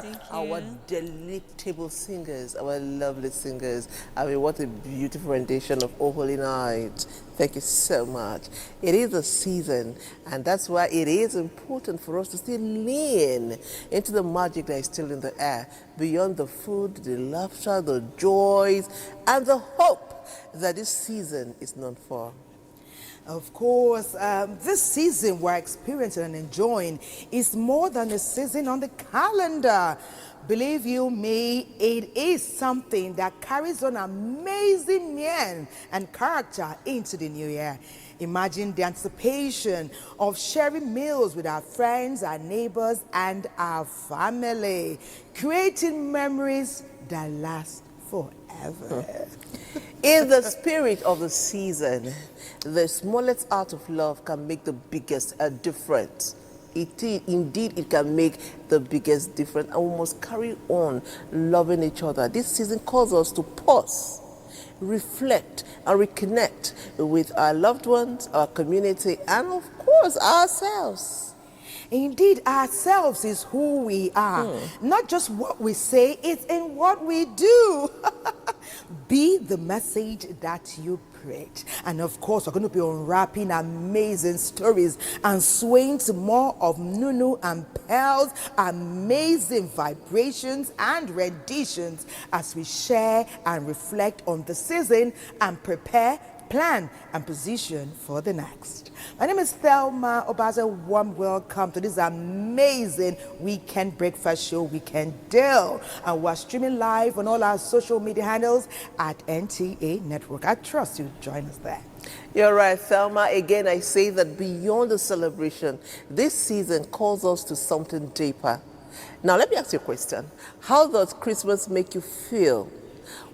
Thank Our you. delectable singers, our lovely singers. I mean, what a beautiful rendition of Oh Holy Night. Thank you so much. It is a season, and that's why it is important for us to still lean into the magic that is still in the air, beyond the food, the laughter, the joys, and the hope that this season is known for. Of course, this season we're experiencing and enjoying is more than a season on the calendar. Believe you me, it is something that carries on amazing mien and character into the new year. Imagine the anticipation of sharing meals with our friends, our neighbors, and our family, creating memories that last forever. In the spirit of the season, the smallest act of love can make the biggest difference. Indeed, it can make the biggest difference, and we must carry on loving each other. This season calls us to pause, reflect, and reconnect with our loved ones, our community, and of course, ourselves. Indeed, ourselves is who we are. Not just what we say, it's in what we do. Be the message that you preach. And of course, we're going to be unwrapping amazing stories and swaying to more of Nunu and Pearl's amazing vibrations and renditions as we share and reflect on the season and prepare, plan, and position for the next. My name is Thelma Obaza. Warm welcome to this amazing weekend breakfast show, Weekend Deal. And we're streaming live on all our social media handles at NTA Network. I trust you join us there. You're right, Thelma. Again, I say that beyond the celebration, this season calls us to something deeper. Now, let me ask you a question. How does Christmas make you feel?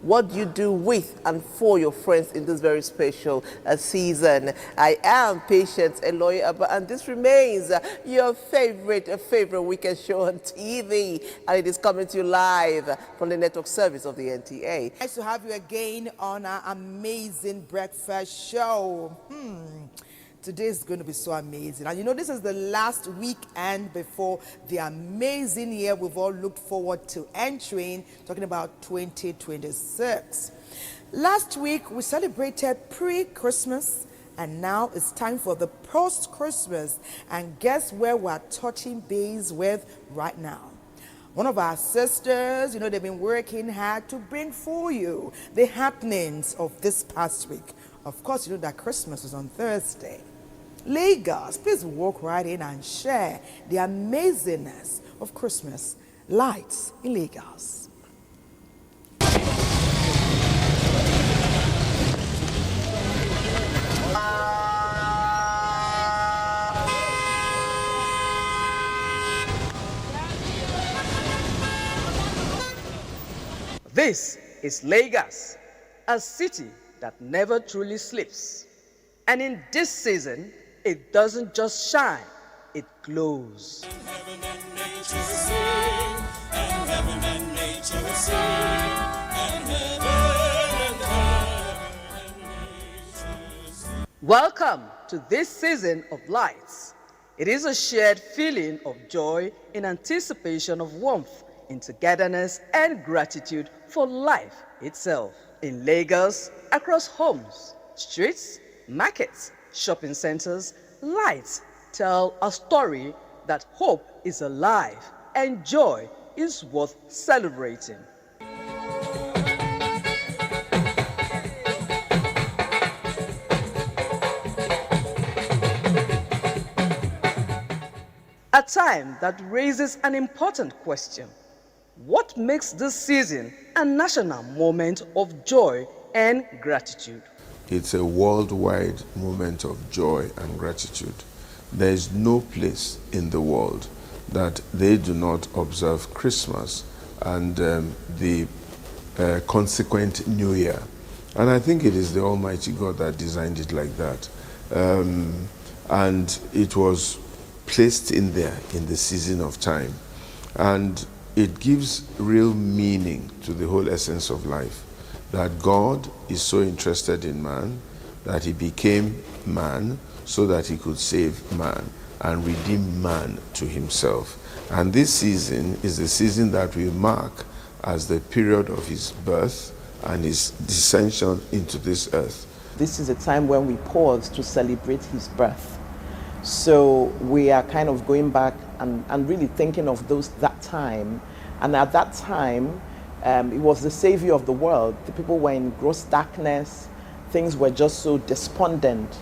What do you do with and for your friends in this very special season? I am Patience Eloy Abba, and this remains your favorite weekend show on TV, and it is coming to you live from the network service of the NTA. Nice to have you again on our amazing breakfast show. Today is going to be so amazing. And you know, this is the last weekend before the amazing year we've all looked forward to entering, talking about 2026. Last week, we celebrated pre-Christmas, and now it's time for the post-Christmas. And guess where we're touching base with right now? One of our sisters, you know, they've been working hard to bring for you the happenings of this past week. Of course, you know that Christmas is on Thursday. Lagos, please walk right in and share the amazingness of Christmas lights in Lagos. This is Lagos, a city that never truly sleeps. And in this season, it doesn't just shine, it glows. Welcome to this season of lights. It is a shared feeling of joy in anticipation of warmth, in togetherness and gratitude for life itself. In Lagos, across homes, streets, markets, shopping centers, lights tell a story that hope is alive and joy is worth celebrating. A time that raises an important question. What makes this season a national moment of joy and gratitude? It's a worldwide moment of joy and gratitude. There is no place in the world that they do not observe Christmas and the consequent New Year. And I think it is the Almighty God that designed it like that. And it was placed in there in the season of time. And it gives real meaning to the whole essence of life. That God is so interested in man that he became man so that he could save man and redeem man to himself. And this season is the season that we mark as the period of his birth and his descension into this earth. This is a time when we pause to celebrate his birth. So we are kind of going back and really thinking of that time. And at that time, it was the savior of the world. The people were in gross darkness. Things were just so despondent.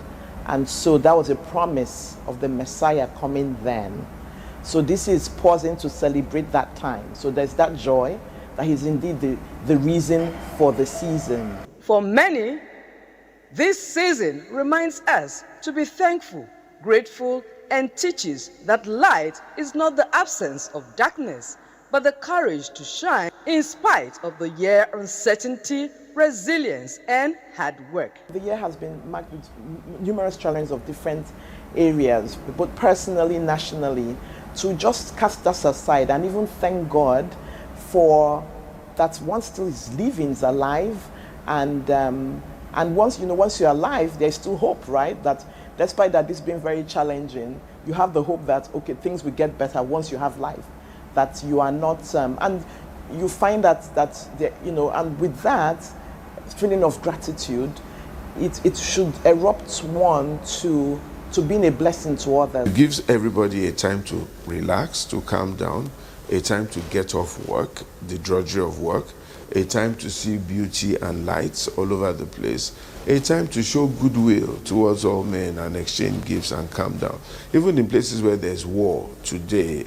And so that was a promise of the Messiah coming then. So this is pausing to celebrate that time. So there's that joy that he's indeed the reason for the season. For many, this season reminds us to be thankful, grateful, and teaches that light is not the absence of darkness, but the courage to shine in spite of the year uncertainty, resilience, and hard work. The year has been marked with numerous challenges of different areas, both personally, nationally, to just cast us aside and even thank God for that one still is living, is alive, and once you're alive, there's still hope, right? That despite that this being very challenging, you have the hope that okay, things will get better once you have life. That you are not, and you find that and with that feeling of gratitude, it should erupt one to being a blessing to others. It gives everybody a time to relax, to calm down, a time to get off work, the drudgery of work, a time to see beauty and lights all over the place, a time to show goodwill towards all men and exchange gifts and calm down. Even in places where there's war today,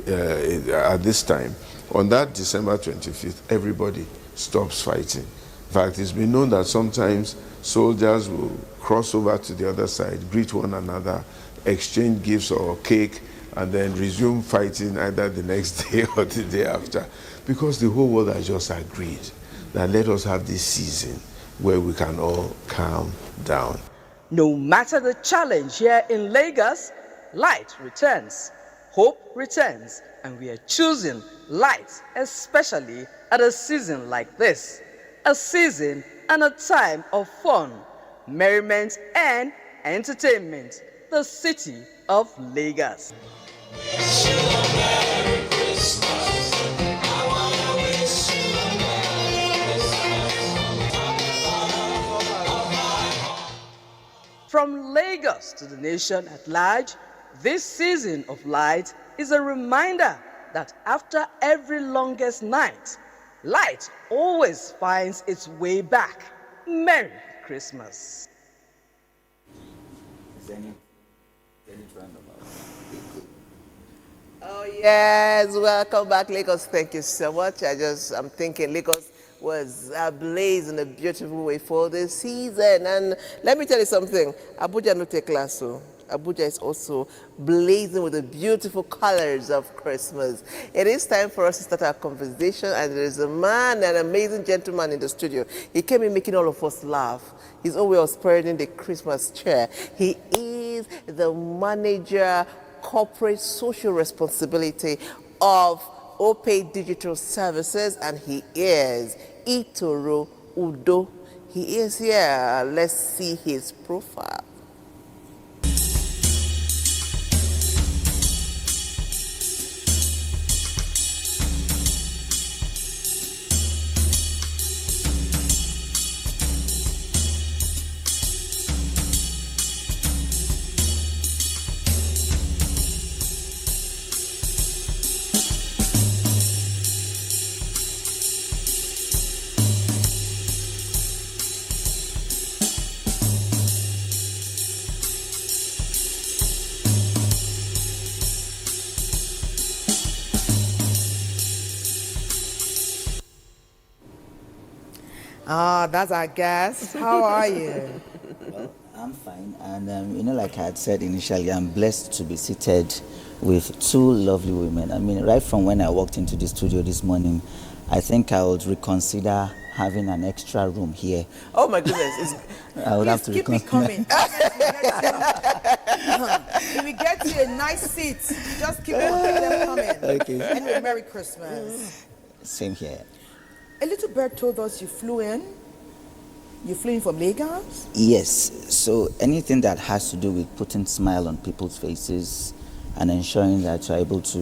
at this time, on that December 25th, everybody stops fighting. In fact, it's been known that sometimes soldiers will cross over to the other side, greet one another, exchange gifts or cake, and then resume fighting either the next day or the day after. Because the whole world has just agreed that let us have this season where we can all calm down. No matter the challenge here in Lagos, light returns, hope returns, and we are choosing light, especially at a season like this. A season and a time of fun, merriment, and entertainment. The city of Lagos. From Lagos to the nation at large, this season of light is a reminder that after every longest night, light always finds its way back. Merry Christmas. Oh yes, welcome back Lagos. Thank you so much. I'm thinking Lagos was ablaze in a beautiful way for this season. And let me tell you something, Abuja no take class, so Abuja is also blazing with the beautiful colors of Christmas. It is time for us to start our conversation, and there is a man, an amazing gentleman in the studio. He came in making all of us laugh. His own way of spreading the Christmas cheer. He is the manager, corporate social responsibility of OPay Digital Services, and he is Itoro Udo. He is here. Let's see his profile. That's our guest. How are you? Well, I'm fine. And, like I had said initially, I'm blessed to be seated with two lovely women. I mean, right from when I walked into the studio this morning, I think I would reconsider having an extra room here. Oh my goodness. I would have to keep it coming. If we get you a nice seat, just keep them coming. Okay. Anyway, Merry Christmas. Same here. A little bird told us you flew in. You flew in from Lagos? Yes. So anything that has to do with putting smile on people's faces and ensuring that you're able to,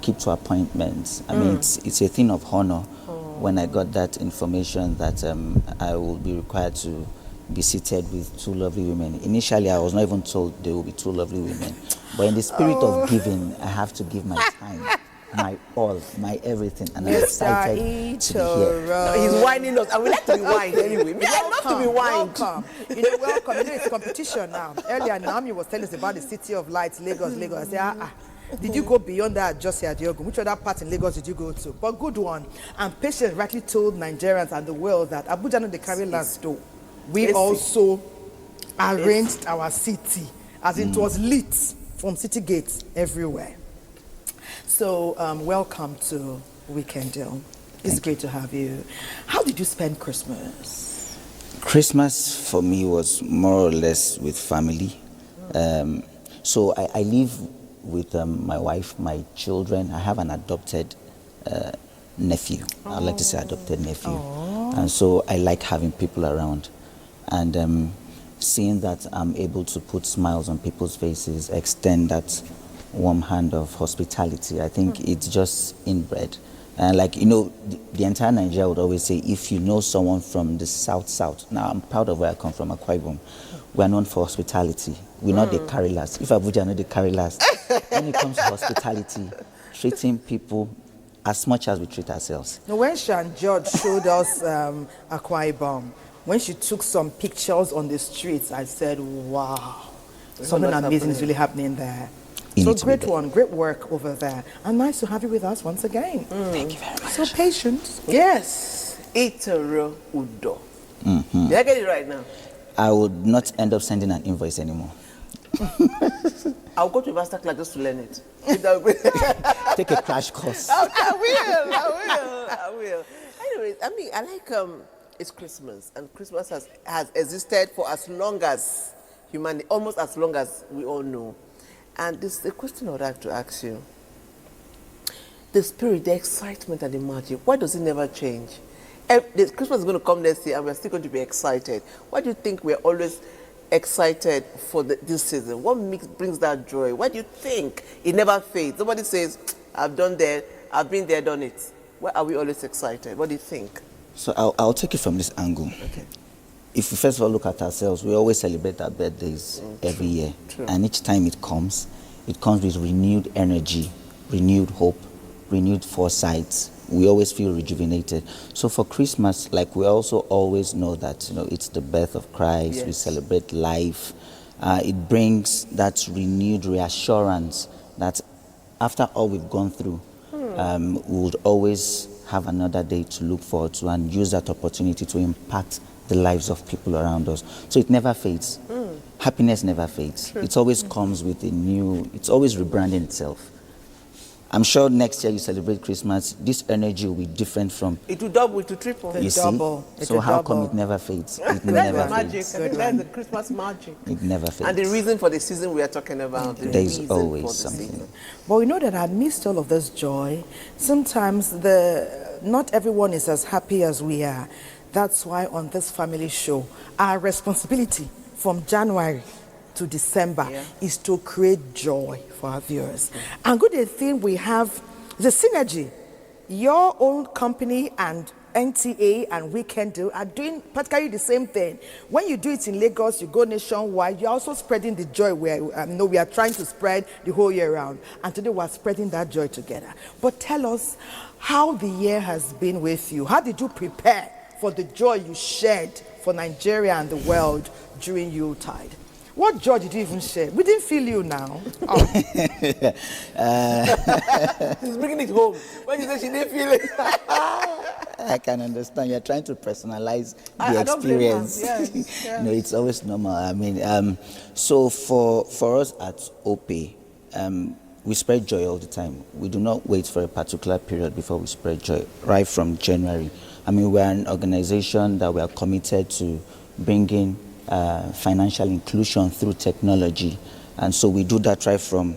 keep to appointments. I mean, it's a thing of honor when I got that information that I will be required to be seated with two lovely women. Initially, I was not even told there will be two lovely women. But in the spirit of giving, I have to give my time, my all, my everything. And I'm excited to be here. No, he's whining us. I would like to be wined anyway. Me, I love to be wined. Welcome. You know, welcome. You know, it's competition now. Earlier, Naomi was telling us about the City of Lights, Lagos. I said, did you go beyond that just here, Diogo? Which other part in Lagos did you go to? But good one. And Patience rightly told Nigerians and the world that Abuja no dey carry last though. We also arranged our city as it was lit from city gates everywhere. So welcome to Weekend Deal. It's great to have you. How did you spend Christmas? Christmas for me was more or less with family. So I live with my wife, my children. I have an adopted nephew. I'd like to say adopted nephew. And so I like having people around. And seeing that I'm able to put smiles on people's faces, extend that warm hand of hospitality, I think it's just inbred. And like, you know, the entire Nigeria would always say, if you know someone from the south, now I'm proud of where I come from, Akwa Ibom, we're known for hospitality. We're not the carry last. If Abuja not the carry last, when it comes to hospitality, treating people as much as we treat ourselves. Now, when Shan George showed us Akwa Ibom, when she took some pictures on the streets, I said, wow, something amazing is really happening there. So great one, great work over there. And nice to have you with us once again. Thank you very much. So patient. Yes. Itoro Udo. Did I get it right now? I would not end up sending an invoice anymore. I'll go to a master class just to learn it. Take a crash course. I will. Anyways, I mean, I like it's Christmas, and Christmas has existed for as long as humanity, almost as long as we all know. And this is the question I would like to ask you. The spirit, the excitement and the magic, why does it never change? Christmas is going to come next year and we're still going to be excited. Why do you think we're always excited for this season? What brings that joy? Why do you think it never fades? Nobody says, I've been there, done it. Why are we always excited? What do you think? So I'll take it from this angle. Okay. If we first of all look at ourselves, we always celebrate our birthdays every year. True. And each time it comes with renewed energy, renewed hope, renewed foresight. We always feel rejuvenated. So for Christmas, like we also always know that, you know, it's the birth of Christ. Yes. We celebrate life. It brings that renewed reassurance that after all we've gone through, we would always have another day to look forward to and use that opportunity to impact the lives of people around us. So it never fades. Happiness never fades. It always comes with it's always rebranding itself. I'm sure next year you celebrate Christmas, this energy will be different from... It will double, it will triple. You see? It's So a how double. come it never fades? It That's never the magic. fades. I think that's the Christmas magic. It never fades. And the reason for the season we are talking about. The There's reason for always the something. season. But we know that amidst all of this joy, sometimes not everyone is as happy as we are. That's why on this family show, our responsibility from January to December is to create joy for our viewers. And good thing we have the synergy. Your own company and NTA and Weekend Deal are doing practically the same thing. When you do it in Lagos, you go nationwide, you're also spreading the joy we are trying to spread the whole year round. And today we're spreading that joy together. But tell us how the year has been with you. How did you prepare for the joy you shared for Nigeria and the world during Yuletide? What joy did you even share? We didn't feel you now. Oh. She's bringing it home. When you say she didn't feel it. I can understand. You're trying to personalize the I don't blame her. experience. Yes, yes. No, it's always normal. I mean, so for us at OPE, we spread joy all the time. We do not wait for a particular period before we spread joy, right from January. I mean, we're an organization that we are committed to bringing financial inclusion through technology. And so we do that right from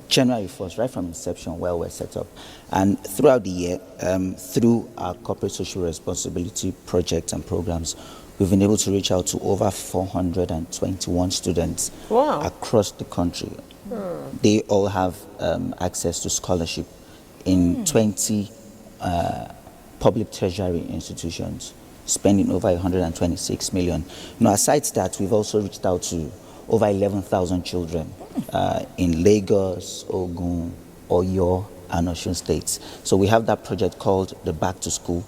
January 1st, right from inception where we're set up. And throughout the year, through our corporate social responsibility projects and programs, we've been able to reach out to over 421 students across the country. they all have access to scholarship in 20 public tertiary institutions, spending over 126 million. Now, aside that, we've also reached out to over 11,000 children in Lagos, Ogun, Oyo, and Osun states. So we have that project called the Back to School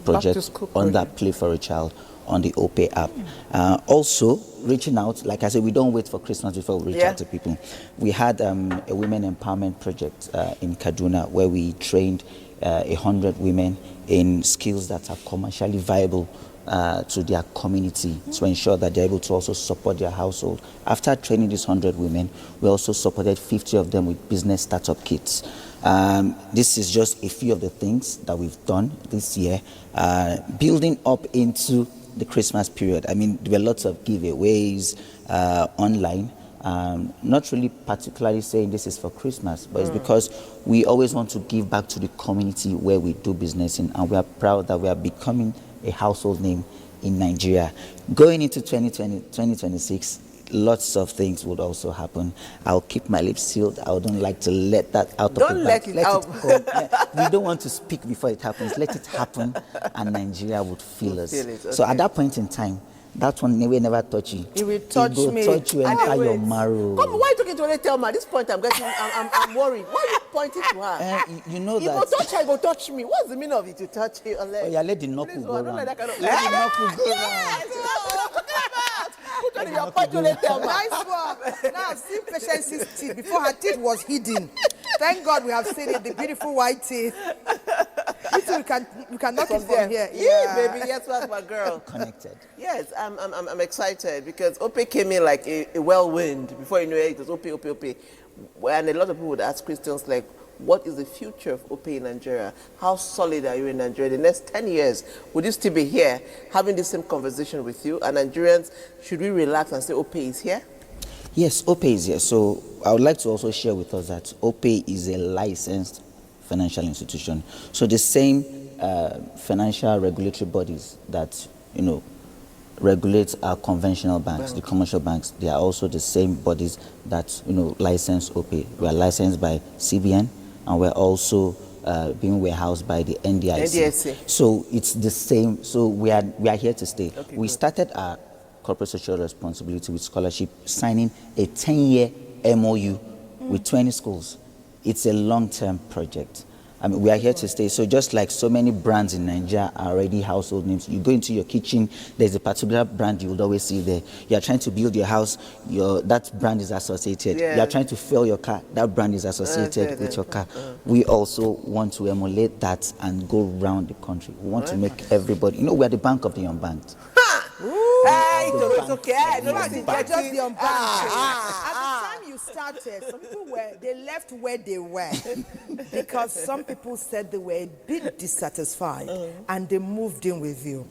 project under Play for a Child on the OPay app. Also, reaching out, like I said, we don't wait for Christmas before we reach out to people. We had a women empowerment project in Kaduna where we trained 100 women in skills that are commercially viable to their community to ensure that they're able to also support their household. After training these 100 women, we also supported 50 of them with business startup kits. This is just a few of the things that we've done this year, building up into the Christmas period. I mean, there were lots of giveaways online. Not really particularly saying this is for Christmas, but it's because we always want to give back to the community where we do business in, and we are proud that we are becoming a household name in Nigeria. Going into 2026, lots of things would also happen. I'll keep my lips sealed. I don't like to let that out of the bag. Let it go. We don't want to speak before it happens. Let it happen, and Nigeria would feel us. Okay. So at that point in time, that one will never touch you. It will touch me. It will touch you, enter your marrow. Come on, why are you talking to Ole Thelma? At this point, I'm worried. Why are you pointing to her? You know He that. will touch her, he will touch me. What's the meaning of it to touch you, Ole? Oh, yeah, let the knuckle go I don't round. like that kind of... Let the knuckle go round. Yes, that's what I'm talking about. Put on your point, Ole Thelma. Nice one. Now, see Patience's teeth before her teeth was hidden. Thank God we have seen it, the beautiful white teeth. We can knock it from here. Yeah, baby, yes, that's my girl. Connected. Yes, I'm excited because OPay came in like a whirlwind. Before you know it, it was OPay. And a lot of people would ask Christians like, what is the future of OPay in Nigeria? How solid are you in Nigeria? The next 10 years, would you still be here having the same conversation with you? And Nigerians, should we relax and say OPay is here? Yes, OPay is here. So I would like to also share with us that OPay is a licensed financial institution. So the same financial regulatory bodies that, regulate our conventional banks, the commercial banks, they are also the same bodies that, license OPay. We are licensed by CBN, and we're also being warehoused by the NDIC. So it's the same. So we are here to stay. Okay, we started our corporate social responsibility with scholarship, signing a 10-year MOU with 20 schools. It's a long-term project. I mean, we are here to stay. So just like so many brands in Nigeria are already household names, you go into your kitchen, there's a particular brand you would always see there. You are trying to build your house, that brand is associated. Yeah. You are trying to fill your car, that brand is associated with your car. We also want to emulate that and go around the country. We want to make everybody, we are the bank of the unbanked. Hey, it's okay. No, just the unbanked. At the time you started, some people they left where they were because some people said they were a bit dissatisfied and they moved in with you.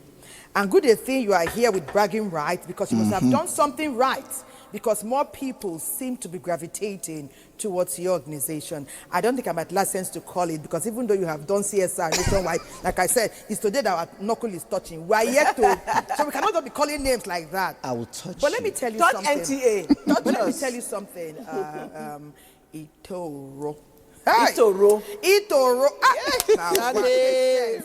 And good thing you are here with bragging rights because you must have done something right, because more people seem to be gravitating towards your organization. I don't think I'm at license to call it, because even though you have done CSR nationwide, like I said, it's today that our knuckle is touching. We are yet to, so we cannot be calling names like that. I will touch But let me tell you touch something. NTA. But let me tell you something. Itoro. Itoro. Itoro. Yes.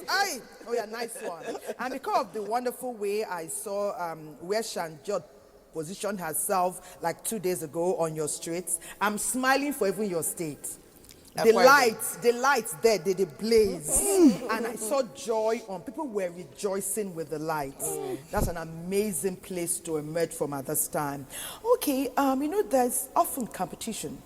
Oh yeah, nice one. And because of the wonderful way I saw where Shanjot positioned herself like 2 days ago on your streets, I'm smiling for even your state. The lights there, they blaze. And I saw joy on, people were rejoicing with the lights. That's an amazing place to emerge from at this time. Okay, there's often competition.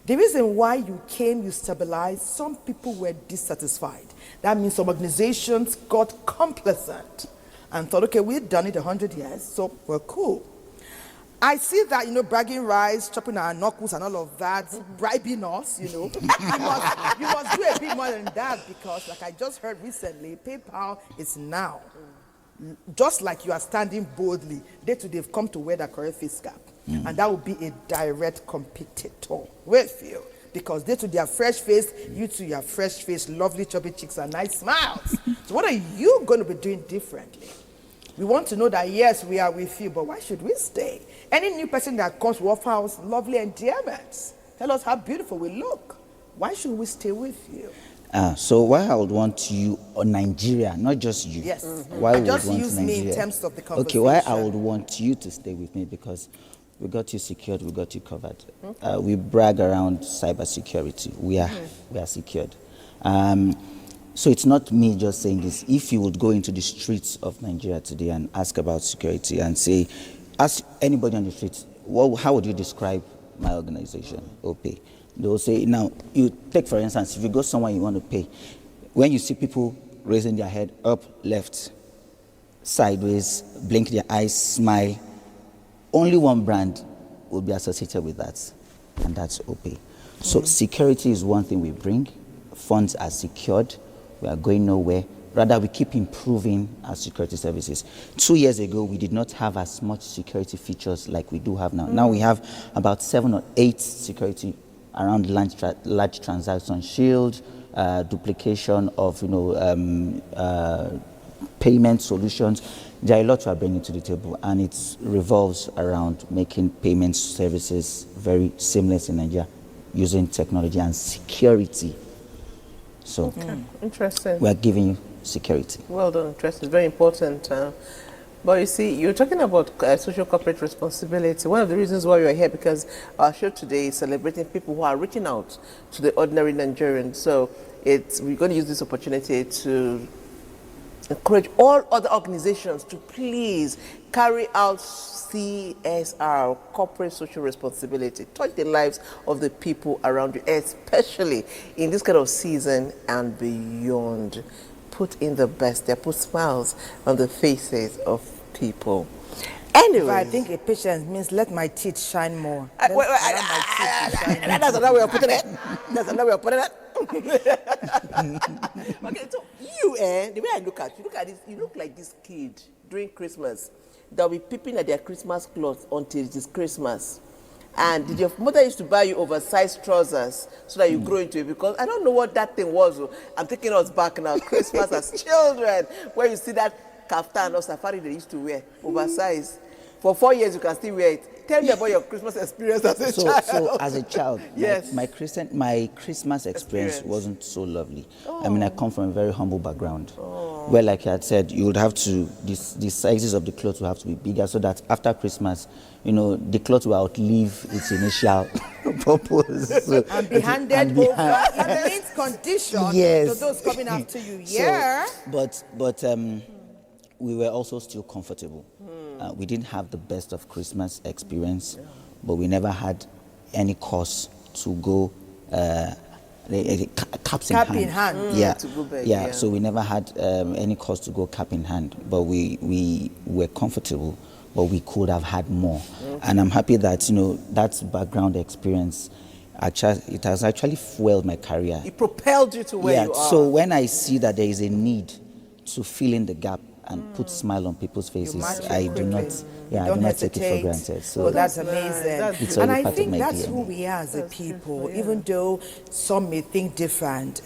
The reason why you came, you stabilized, some people were dissatisfied. That means some organizations got complacent and thought, okay, we've done it 100 years, so we're cool. I see that, bragging rights, chopping our knuckles and all of that, bribing us, you must do a bit more than that, because like I just heard recently, PayPal is now, just like you are standing boldly, they've come to wear the correct face cap. And that will be a direct competitor with you, because they to their fresh face, you to your fresh face, lovely chubby cheeks and nice smiles. So what are you going to be doing differently? We want to know that, yes, we are with you, but why should we stay? Any new person that comes to offer us lovely endearments, Tell us how beautiful we look. Why should we stay with you? So why I would want you, or Nigeria, not just you. Yes. Why And would just want use Nigeria? me in terms of the Okay, conversation. why I would want you to stay with me, because we got you secured, we got you covered. We brag around cybersecurity. We are secured. So it's not me just saying this. If you would go into the streets of Nigeria today and ask about security and say, ask anybody on the streets, how would you describe my organization, OPE? They'll say, now, you take for instance, if you go somewhere you want to pay, when you see people raising their head up, left, sideways, blink their eyes, smile, only one brand will be associated with that, and that's OPE. So security is one thing we bring. Funds are secured. We are going nowhere. Rather, we keep improving our security services. 2 years ago, we did not have as much security features like we do have now. Now we have about 7 or 8 security around large transaction shield, duplication of payment solutions. There are a lot we are bringing to the table, and it revolves around making payment services very seamless in Nigeria using technology and security. So Interesting. we are giving you security. Well done, Trust. It's very important. But you see, you're talking about social corporate responsibility. One of the reasons why you're here, because our show today is celebrating people who are reaching out to the ordinary Nigerian. So we're going to use this opportunity to encourage all other organizations to please carry out CSR, corporate social responsibility, touch the lives of the people around you, especially in this kind of season and beyond. Put in the best there, put smiles on the faces of people. Anyway, But I think a patience means let my teeth shine more. that's another way of putting it. That's another way of putting it. Okay, so you, the way I look at this, you look like this kid during Christmas. They'll be peeping at their Christmas clothes until it is Christmas. And did your mother used to buy you oversized trousers so that you grow into it? Because I don't know what that thing was. I'm taking us back now. Christmas as children, where you see that kaftan or safari they used to wear, oversized. For 4 years, you can still wear it. Tell me about your Christmas experience as a child. So as a child, Yes. my Christmas experience wasn't so lovely. I mean, I come from a very humble background. Where, like I had said, you would have to, the sizes of the clothes will have to be bigger so that after Christmas, the cloth will outlive its initial purpose. So And be handed over in mint condition Yes. to those coming after you. So, Yeah. but we were also still comfortable. We didn't have the best of Christmas experience, but we never had any cause to go caps in hand. Yeah, to go back, yeah. yeah. So we never had any cause to go cap in hand, but we were comfortable, but we could have had more. And I'm happy that that background experience. It has actually fueled my career. It propelled you to where you are. So when I see that there is a need to fill in the gap and put smile on people's faces, match it I do quickly. not, I Don't do not take it for hesitate. granted. So Well, that's amazing. It's And already I part of think my that's DNA. who we are as a people, even though some may think different.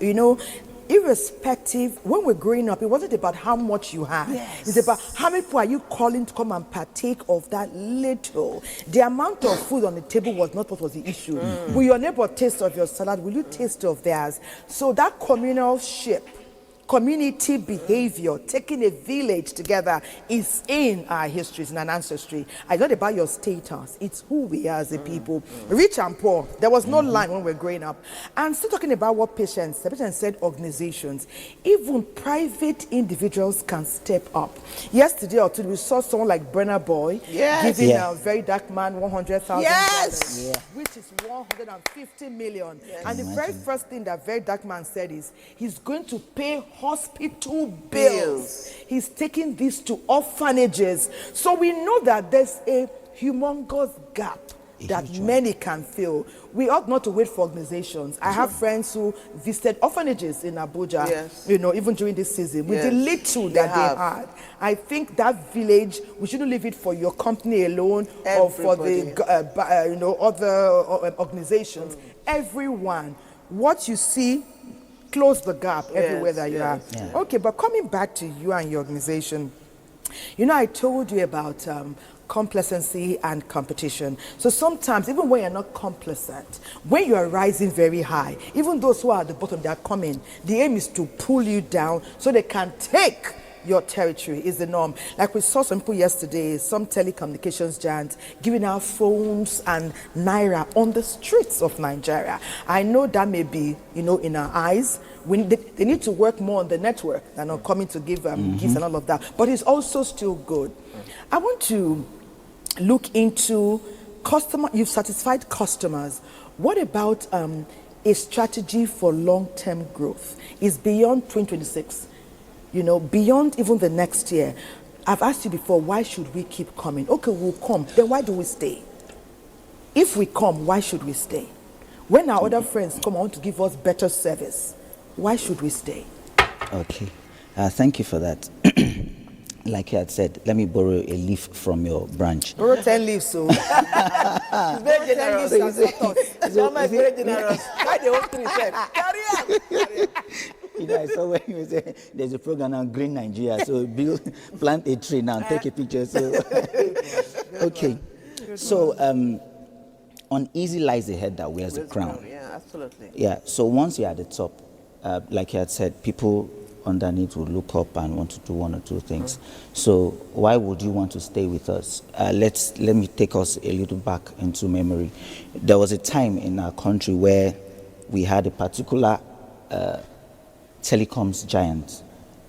Irrespective, when we're growing up, it wasn't about how much you had. Yes. It's about how many people are you calling to come and partake of that little. The amount of food on the table was not what was the issue. Will your neighbor taste of your salad? Will you taste of theirs? So that community behavior, taking a village together, is in our histories, in an ancestry. It's not about your status, it's who we are as a people. Rich and poor, there was no line when we were growing up. And still talking about what Patience said, organizations, even private individuals can step up. Yesterday or two, we saw someone like Brenner Boy giving a very dark man $100,000, which is 150 million. And the very first thing that very dark man said is he's going to pay hospital bills. He's taking this to orphanages. So we know that there's a humongous gap that many can fill. We ought not to wait for organizations. I have friends who visited orphanages in Abuja, even during this season, with the little that they had. I think that village, we shouldn't leave it for your company alone or for the other organizations. Everyone, what you see, close the gap everywhere that you are. Okay, but coming back to you and your organization, I told you about complacency and competition. So sometimes, even when you're not complacent, when you are rising very high, even those who are at the bottom, they are coming. The aim is to pull you down so they can take your territory, is the norm. Like we saw some people yesterday, some telecommunications giants giving out phones and naira on the streets of Nigeria. I know that may be, in our eyes. They need to work more on the network than on coming to give gifts and all of that. But it's also still good. I want to look into you've satisfied customers. What about a strategy for long-term growth? Is beyond 2026, beyond even the next year. I've asked you before, why should we keep coming? Okay, we'll come. Then why do we stay? If we come, why should we stay? When our other friends come on to give us better service, why should we stay? Okay. Thank you for that. Like you had said, let me borrow a leaf from your branch. Borrow 10 leaves, so. It's very generous. It's very generous. Why the whole tree said, carry on. I saw when you say there's a program now, Green Nigeria. So plant a tree now, take a picture. So okay. So uneasy lies the head that wears the crown. Yeah, absolutely. Yeah. So once you're at the top, like you had said, people underneath will look up and want to do one or two things. So why would you want to stay with us? Let me take us a little back into memory. There was a time in our country where we had a particular telecoms giant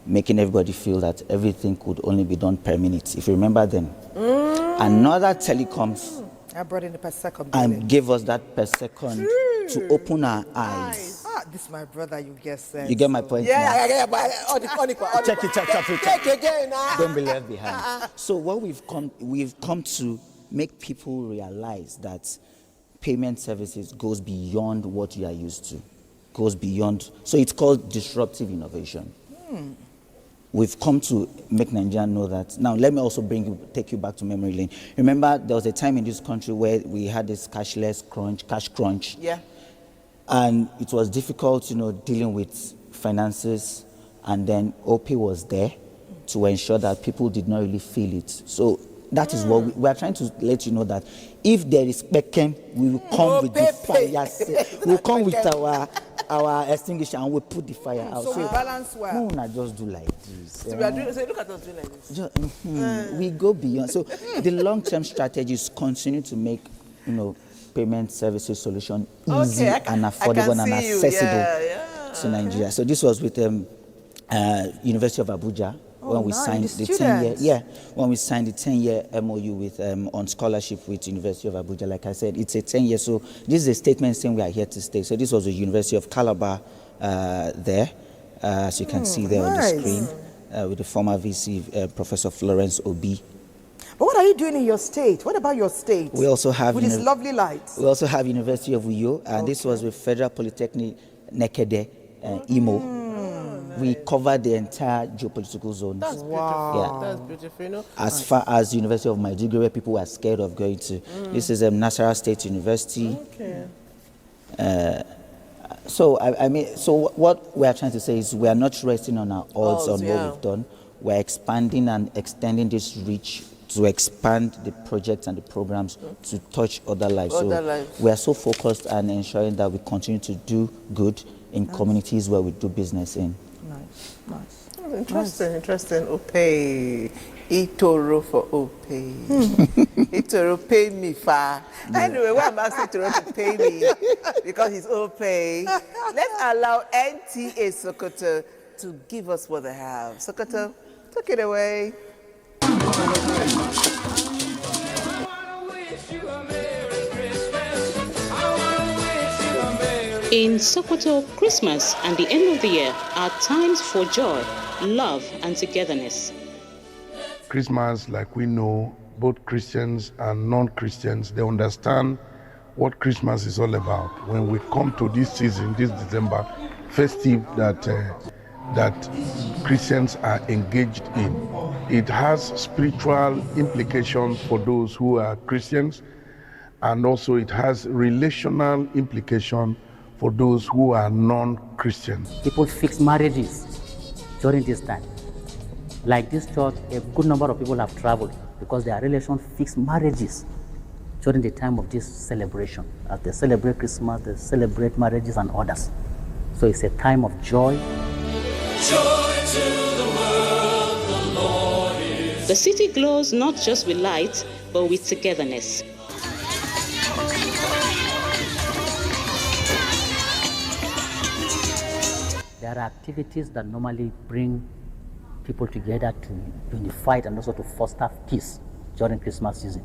making everybody feel that everything could only be done per minute. If you remember then, another telecoms I brought in the per second and gave us that per second to open our eyes. This is my brother, you guess. You get my point? Yeah. Check it again. Don't be left behind. So what we've come to make people realize that payment services goes beyond what you are used to. Goes beyond. So it's called disruptive innovation. We've come to make Nigeria know that. Now, let me also take you back to memory lane. Remember, there was a time in this country where we had this cash crunch. Yeah. And it was difficult, dealing with finances. And then OP was there to ensure that people did not really feel it. So that is what we are trying to let you know, that if there is Beckham, we will come with the fire. We will come with our extinguisher and we'll put the fire out. So we balance well. No, not just do like this. So we are doing, look at us doing like this. We go beyond. So the long-term strategy is continue to make, payment services solution easy and affordable and accessible to Nigeria. So this was with University of Abuja when we signed the 10-year. When we signed the 10-year MOU with on scholarship with University of Abuja. Like I said, it's a 10-year. So this is a statement saying we are here to stay. So this was the University of Calabar there, as you can see there on the screen, with the former VC Professor Florence Obi. But what are you doing in your state? What about your state? We also have with these lovely lights. We also have University of Uyo, and this was with Federal Polytechnic Nekede, Imo. We covered the entire geopolitical zones. That's beautiful. Yeah. That's beautiful. As far as University of Maiduguri, where people were scared of going to. This is Nasarawa State University. Okay. So what we are trying to say is we are not resting on our odds on what we've done. We're expanding and extending this reach to expand the projects and the programs to touch other lives. We are so focused on ensuring that we continue to do good in communities where we do business in. Nice. Oh, interesting. Opay. Itoro for Opay. Itoro pay me far. Anyway, why am I asking Itoro to pay me? Because he's Opay. Let's allow NTA Sokoto to give us what they have. Sokoto, take it away. In Sokoto, Christmas and the end of the year are times for joy, love, and togetherness. Christmas, like we know, both Christians and non-Christians, they understand what Christmas is all about. When we come to this season, this December, festive that Christians are engaged in, it has spiritual implications for those who are Christians, and also it has relational implications for those who are non-Christians. People fix marriages during this time. Like this church, a good number of people have traveled because their relation fix marriages during the time of this celebration. As they celebrate Christmas, they celebrate marriages and others. So it's a time of joy. The city glows not just with light, but with togetherness. There are activities that normally bring people together to unify and also to foster peace during Christmas season.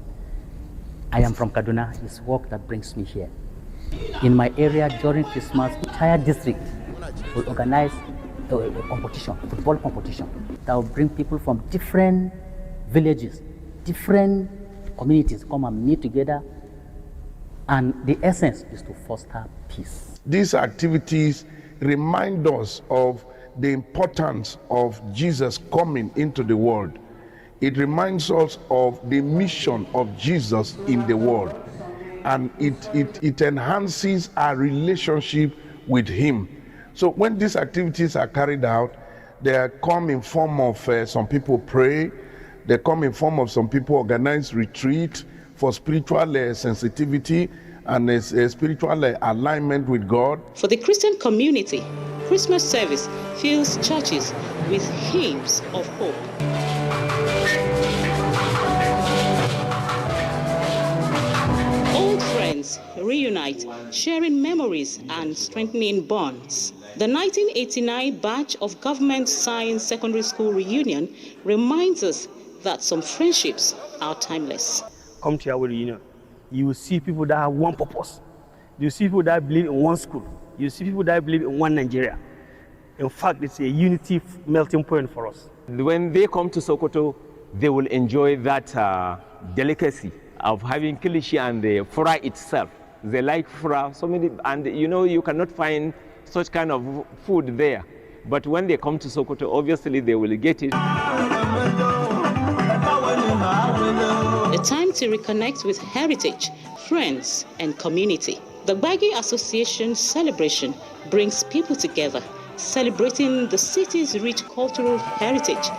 I am from Kaduna. It's work that brings me here. In my area during Christmas, entire district will organize a competition, a football competition, that will bring people from different villages, different communities come and meet together, and the essence is to foster peace. These activities remind us of the importance of Jesus coming into the world. It reminds us of the mission of Jesus in the world, and it enhances our relationship with him. So when these activities are carried out, they come in form of some people pray, they come in form of some people organize retreat for spiritual sensitivity and a spiritual alignment with God. For the Christian community, Christmas service fills churches with hymns of hope. Old friends reunite, sharing memories and strengthening bonds. The 1989 batch of Government Science Secondary School reunion reminds us that some friendships are timeless. Come to our reunion, you will see people that have one purpose. You see people that believe in one school. You see people that believe in one Nigeria. In fact, it's a unity melting point for us. When they come to Sokoto, they will enjoy that delicacy of having kilishi and the fura itself. They like fura, so many, and you cannot find such kind of food there. But when they come to Sokoto, obviously they will get it. A time to reconnect with heritage, friends, and community. The Gbagi Association celebration brings people together, celebrating the city's rich cultural heritage.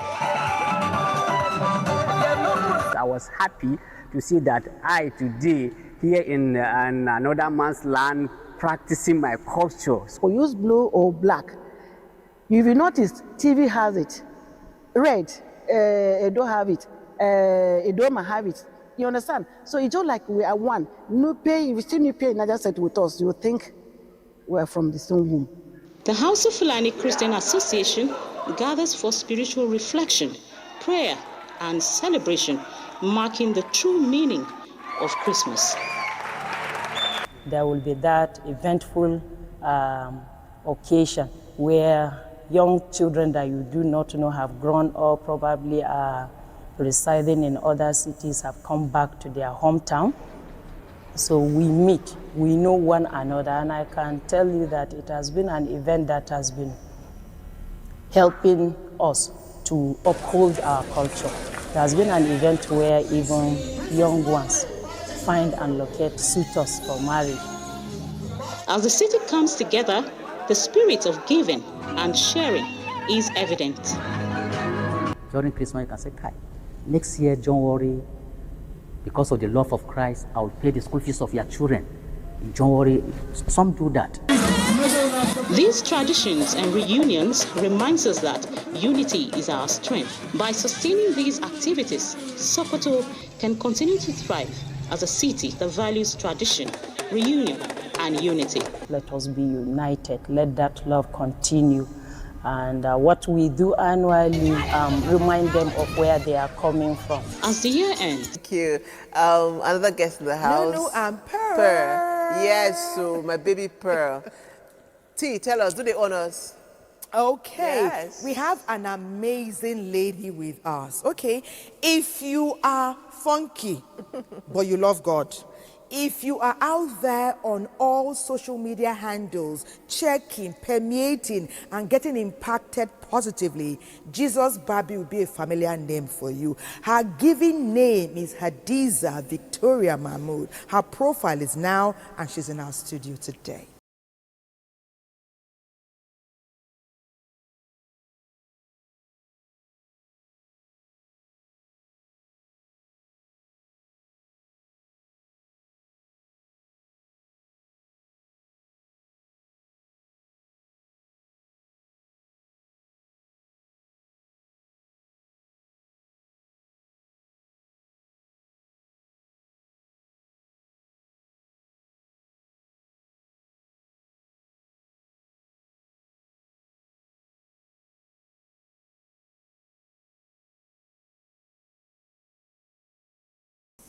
I was happy to see that I today here in another man's land practicing my culture. So use blue or black. If you notice, TV has it. Red, it don't have it. It don't have it. You understand? So it's just like we are one. No pay, if you see me pay another set with us, you think we are from the same womb. The House of Fulani Christian Association gathers for spiritual reflection, prayer, and celebration, marking the true meaning of Christmas. There will be that eventful occasion where young children that you do not know have grown up, probably are residing in other cities, have come back to their hometown. So we meet, we know one another, and I can tell you that it has been an event that has been helping us to uphold our culture. There has been an event where even young ones find and locate suitors for marriage. As the city comes together, the spirit of giving and sharing is evident. During Christmas, you can say, Kai, next year, don't worry, because of the love of Christ, I will pay the school fees of your children. Don't worry, some do that. These traditions and reunions reminds us that unity is our strength. By sustaining these activities, Sokoto can continue to thrive as a city that values tradition, reunion, and unity. Let us be united. Let that love continue. And what we do annually, remind them of where they are coming from. As the year ends. Thank you. Another guest in the house. No, Pearl. Pearl. Yes, so my baby Pearl. T, tell us, do the honors. Okay, yes. We have an amazing lady with us. Okay, if you are funky, but you love God, if you are out there on all social media handles, checking, permeating, and getting impacted positively, Jesus Babi will be a familiar name for you. Her given name is Hadiza Victoria Mahmood. Her profile is now, and she's in our studio today.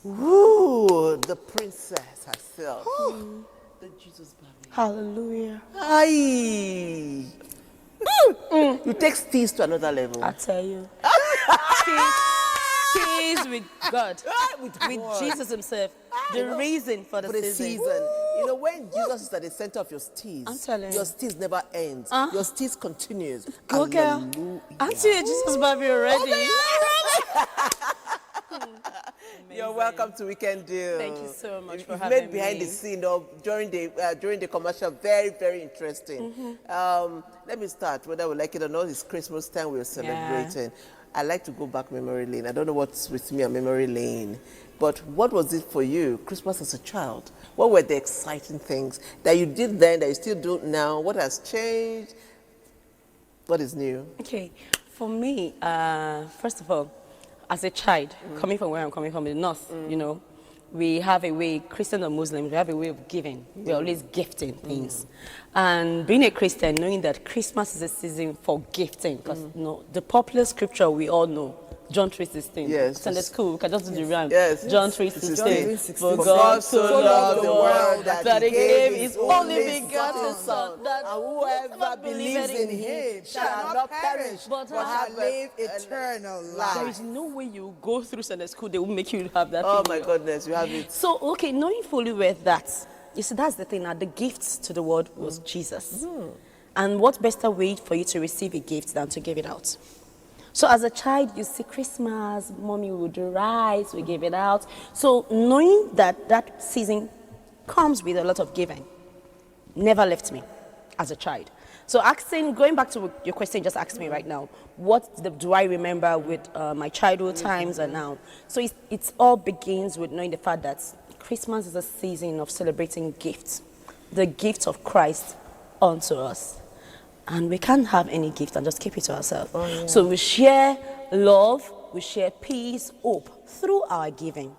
Ooh, the princess herself. The Jesus baby. Hallelujah. Aye. You take steez to another level. I tell you. Steez with God. with Jesus himself. The reason for the season. You know, when Jesus is at the center of your steez, I'm telling you. your steez never ends. Your steez continues. Go girl. Aren't you a Jesus baby already? You're welcome to Weekend Deal. Thank you so much for You've having made behind me. the scene or during the commercial very, very interesting. Let me start. Whether we like it or not, it's Christmas time. We're celebrating. I like to go back memory lane. I don't know what's with me on memory lane, but what was it for you, Christmas as a child? What were the exciting things that you did then that you still do now? What has changed? What is new? Okay, for me, first of all, as a child, coming from where I'm coming from, the north, you know, we have a way, Christian or Muslim, we have a way of giving. We're always gifting things. And being a Christian, knowing that Christmas is a season for gifting, because you know, the popular scripture we all know, John 3:16. Yes. Sunday school, we can just do the rhyme. Yes. John 3:16. For God so loved the world that he gave his only begotten Son, that and whoever believes in him shall not perish, but have live eternal life. There is no way you go through Sunday school, they will make you have that. Oh my goodness, you have it. So, okay, knowing fully well that, you see, that's the thing now, the gifts to the world was Jesus. And what better way for you to receive a gift than to give it out? So as a child, you see Christmas, mommy would do rice, we give it out. So knowing that that season comes with a lot of giving, never left me as a child. So going back to your question, just asked me right now, what do I remember with my childhood times and now? So it all begins with knowing the fact that Christmas is a season of celebrating gifts, the gift of Christ unto us. And we can't have any gift and just keep it to ourselves. So we share love, we share peace, hope through our giving.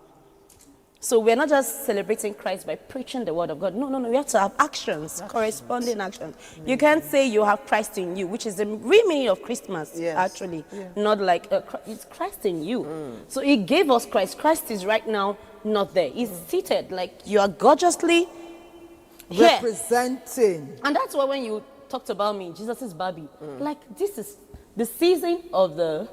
So we're not just celebrating Christ by preaching the word of God. No, we have to have actions, corresponding actions. You can't say you have Christ in you, which is the real meaning of Christmas, actually. Not like, it's Christ in you. So he gave us Christ. Christ is right now not there. He's seated, like you are gorgeously here. Representing. And that's why when you talked about me, Jesus' baby. Like, this is the season of the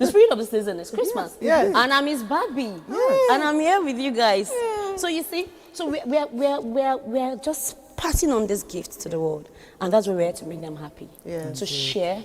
spirit of the season is Christmas. Yes. And I'm his baby. Yes. And I'm here with you guys. Yes. So you see, so we're just passing on this gift to the world. And that's where we're here to make them happy. To share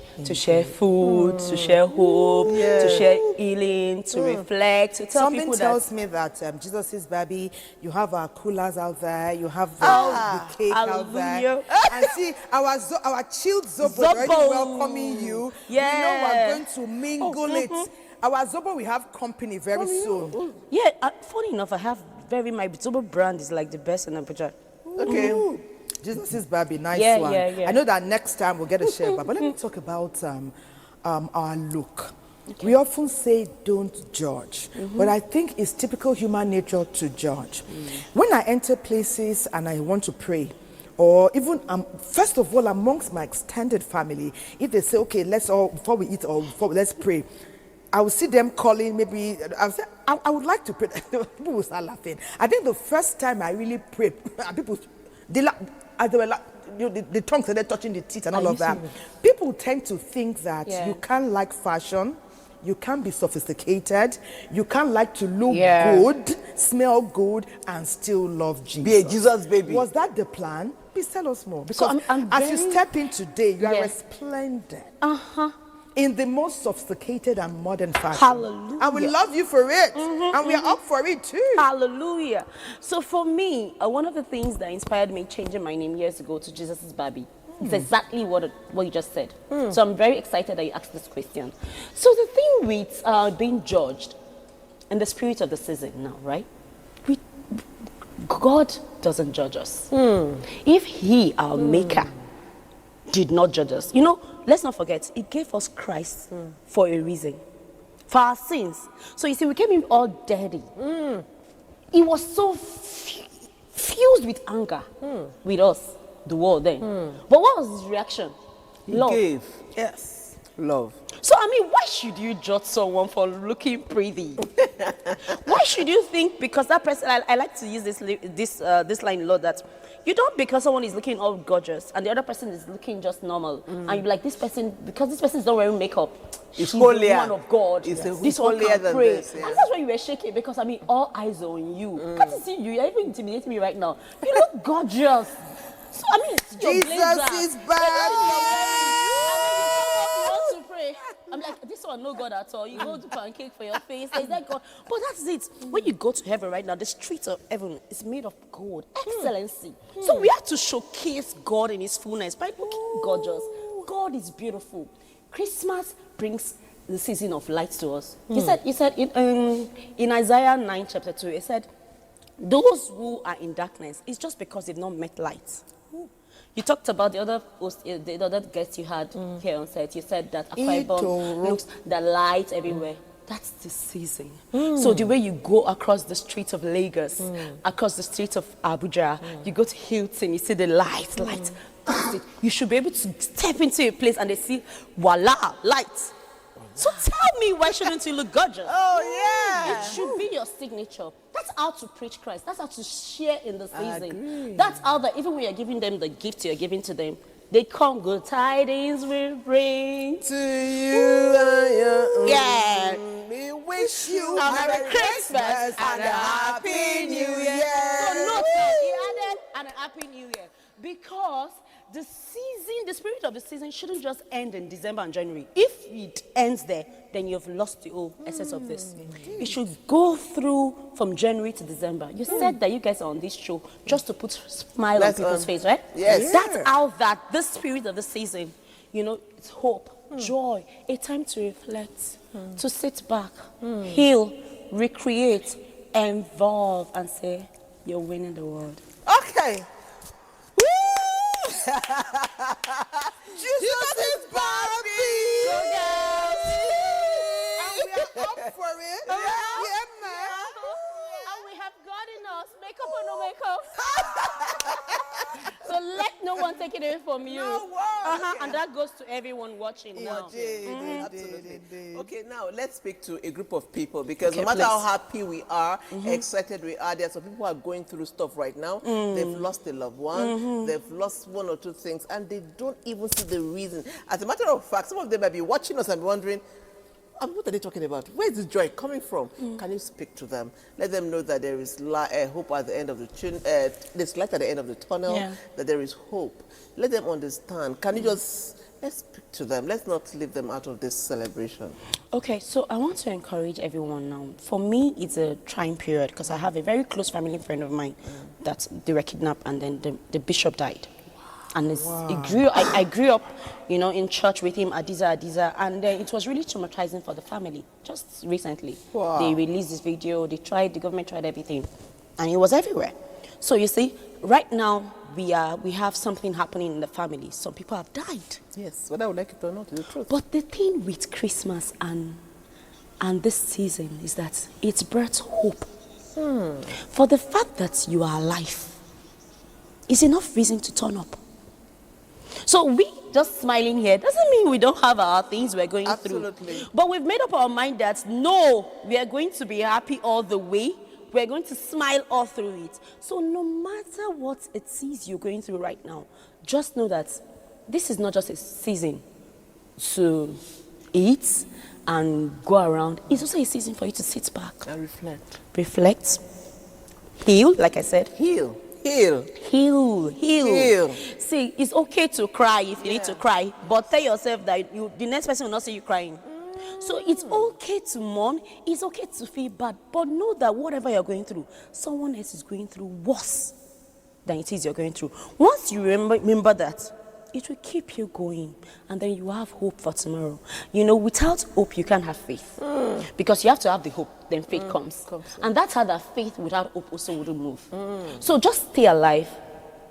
food, to share hope, to share healing, to reflect, to tell people that. Something tells me that Jesus' baby, you have our coolers out there, you have the cake out there. And see, our chilled Zobo already welcoming you. Yeah. We know we're going to mingle it. Our Zobo, we have company very soon. Yeah, funny enough, my Zobo brand is like the best in Abuja. Okay. Jesus' baby, nice one. Yeah. I know that next time we'll get a share, but let me talk about our look. Okay. We often say don't judge, but I think it's typical human nature to judge. When I enter places and I want to pray, or even first of all amongst my extended family, if they say, okay, let's all, before we eat or let's pray, I will see them calling, maybe, I would like to pray. People will start laughing. I think the first time I really prayed, people, the tongues started touching the teeth and all of that. People tend to think that you can't like fashion, you can't be sophisticated, you can't like to look good, smell good, and still love Jesus. Be a Jesus baby. Was that the plan? Please tell us more. Because as you step in today, you are resplendent. In the most sophisticated and modern fashion. Hallelujah. And we love you for it. And we are up for it too. Hallelujah. So for me, one of the things that inspired me changing my name years ago to Jesus' Baby is exactly what you just said. So I'm very excited that you asked this question. So the thing with being judged in the spirit of the season now, right? God doesn't judge us. If he, our maker, did not judge us, let's not forget, he gave us Christ for a reason. For our sins. So you see, we came in all dirty. He was so fused with anger with us, the world then. But what was his reaction? Love. He gave. Yes. Love. So, I mean, why should you judge someone for looking pretty? Why should you think because that person, I like to use this line a lot, that you don't, because someone is looking all gorgeous and the other person is looking just normal, and you're like, this person, because this person is not wearing makeup, it's she's holier. the one of God. It's this one holier can than pray. this, yeah. And that's why you were shaking, because I mean, all eyes are on you. Can't you see you? You're even intimidating me right now. You look gorgeous. So, I mean, it's your Jesus blazer. is back. I'm like, this one, no God at all. You go do pancake for your face. Is that God? But that's it. When you go to heaven right now, the streets of heaven is made of gold, excellency. So we have to showcase God in His fullness by looking gorgeous. God is beautiful. Christmas brings the season of light to us. He said in Isaiah 9 chapter 2, He said, those who are in darkness, it's just because they've not met light. You talked about the other guest you had here on set. You said that Akwa Ibom looks the light everywhere. That's the season. So the way you go across the streets of Lagos, across the streets of Abuja, you go to Hilton, you see the light. That's it. You should be able to step into a place and they see, voila, light. So tell me, why shouldn't you look gorgeous? Oh, yeah. It should be your signature. That's how to preach Christ. That's how to share in the season. That's how that even when you're giving them the gift you're giving to them, they come, good tidings we bring to you and your Yeah. We wish you a Merry Christmas and a Happy New Year. So note that he added and a Happy New Year, because the season, the spirit of the season shouldn't just end in December and January. If it ends there, then you've lost the whole essence of this. It should go through from January to December. You said that you guys are on this show just to put a smile on people's face, right? Yes. That's how that the spirit of the season, you know, it's hope, joy, a time to reflect, to sit back, heal, recreate, evolve, and say, you're winning the world. Okay. Jesus is Barbie! And we are up for it. Yeah, man. And we have God in us, makeup or no makeup. So let no one take it away from you. No one. And that goes to everyone watching now. Absolutely. Okay, now let's speak to a group of people, because no Okay, matter how please. happy we are, excited we are, there are some people who are going through stuff right now. They've lost a loved one, they've lost one or two things, and they don't even see the reason. As a matter of fact, some of them might be watching us and be wondering, what are they talking about? Where is this joy coming from? Can you speak to them? Let them know that there is hope at the end of the tunnel, there's light at the end of the tunnel, that there is hope. Let them understand. Can you just, let's speak to them. Let's not leave them out of this celebration. Okay, so I want to encourage everyone now. For me, it's a trying period, because I have a very close family friend of mine that they were kidnapped, and then the bishop died. And I grew up, you know, in church with him, Adiza, and it was really traumatizing for the family. Just recently, they released this video. The government tried everything, and it was everywhere. So you see, right now we have something happening in the family. Some people have died. Yes, whether I would like it or not, it's the truth. But the thing with Christmas and this season is that it births hope. For the fact that you are alive is enough reason to turn up. So we just smiling here doesn't mean we don't have our things we're going through. But we've made up our mind that no, we are going to be happy all the way. We're going to smile all through it. So no matter what it is you're going through right now, just know that this is not just a season to eat and go around. It's also a season for you to sit back and reflect. Reflect. Heal, like I said. Heal. See, it's okay to cry if you need to cry, but tell yourself that the next person will not see you crying. So it's okay to mourn, it's okay to feel bad, but know that whatever you're going through, someone else is going through worse than it is you're going through. Once you remember that, it will keep you going, and then you have hope for tomorrow. You know, without hope, you can't have faith. Because you have to have the hope, then faith comes. And that's how that faith without hope also wouldn't move. So just stay alive.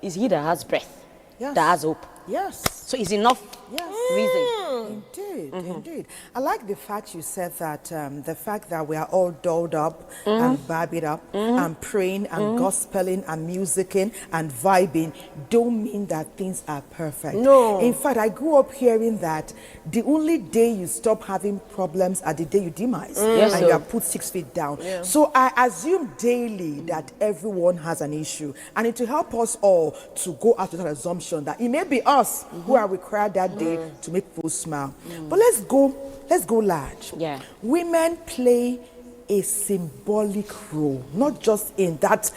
It's he that has breath, that has hope. Yes. So it's enough reason. Indeed, indeed. I like the fact you said that the fact that we are all dolled up and babbied up and praying and gospeling and musicking and vibing don't mean that things are perfect. No. In fact, I grew up hearing that the only day you stop having problems are the day you demise Yes, and sir. you are put 6 feet down. So I assume daily that everyone has an issue, and it will help us all to go out with that assumption that it may be us who are required that day to make people smile. But let's go large. Yeah. Women play a symbolic role, not just in that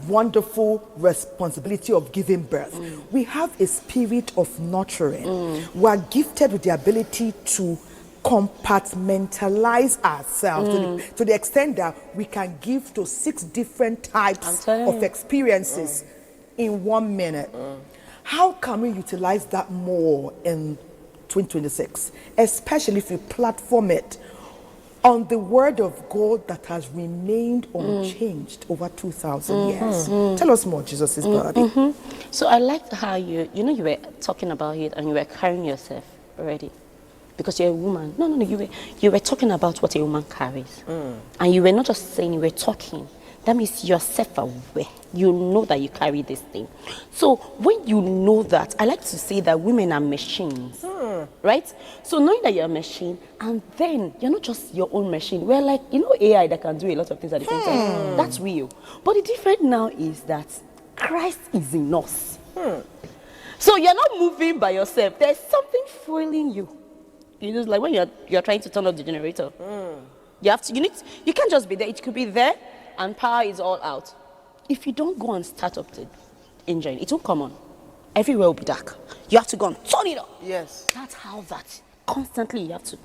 wonderful responsibility of giving birth. We have a spirit of nurturing. We are gifted with the ability to compartmentalize ourselves to the extent that we can give to 6 different types of experiences in 1 minute. How can we utilize that more in 2026, especially if we platform it on the word of God that has remained unchanged over 2,000 years? Tell us more, Jesus' body. So I liked how you were talking about it and you were carrying yourself already. Because you're a woman. No, you were talking about what a woman carries. And you were not just saying, you were talking. That means you're self-aware. You know that you carry this thing. So when you know that, I like to say that women are machines, right? So knowing that you're a machine, and then you're not just your own machine. We're like, AI that can do a lot of things at the same time. That's real. But the difference now is that Christ is in us. So you're not moving by yourself. There's something fueling you. Like when you're trying to turn off the generator. You can't just be there. It could be there and power is all out. If you don't go and start up the engine, it won't come on. Everywhere will be dark. You have to go and turn it up. Yes. That's how that constantly you have to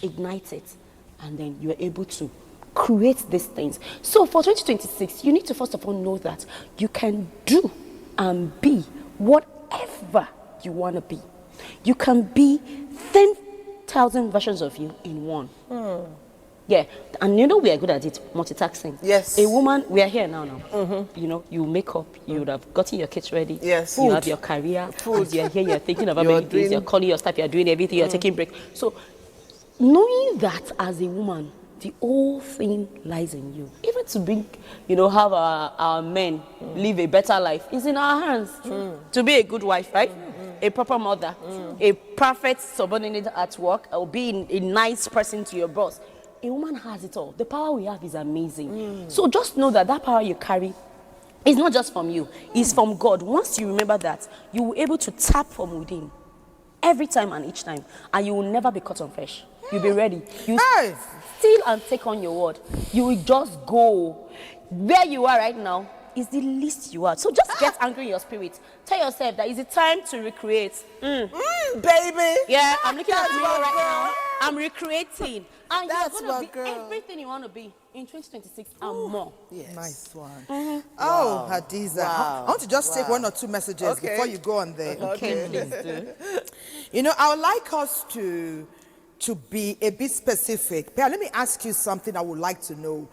ignite it, and then you're able to create these things. So for 2026, you need to first of all know that you can do and be whatever you want to be. You can be 10,000 versions of you in one. Yeah, and we are good at it, multitasking. Yes. A woman, we are here now. You make up, you would have gotten your kids ready. Yes. You have your career. As you're here, you're thinking about You're many things, you're calling your staff, you're doing everything, you're taking break. So knowing that as a woman, the whole thing lies in you. Even to bring, have our men live a better life is in our hands. To be a good wife, right? A proper mother, a perfect subordinate at work, or being a nice person to your boss. A woman has it all. The power we have is amazing. So just know that power you carry is not just from you. It's from God. Once you remember that, you will be able to tap from within every time and each time. And you will never be caught on fresh. You'll be ready. You steal and take on your word. You will just go. Where you are right now is the least you are. So just get angry in your spirit. Tell yourself that it's the time to recreate. Baby. Yeah, I'm looking at you right now. I'm recreating. And That's you're going to my be girl. everything you want to be in 2026 and more. Yes. Nice one. Wow. Oh, Hadiza. Wow. I want to just take Wow. 1 or 2 messages before you go on there. Okay. Please do. I would like us to be a bit specific. Pia, let me ask you something I would like to know.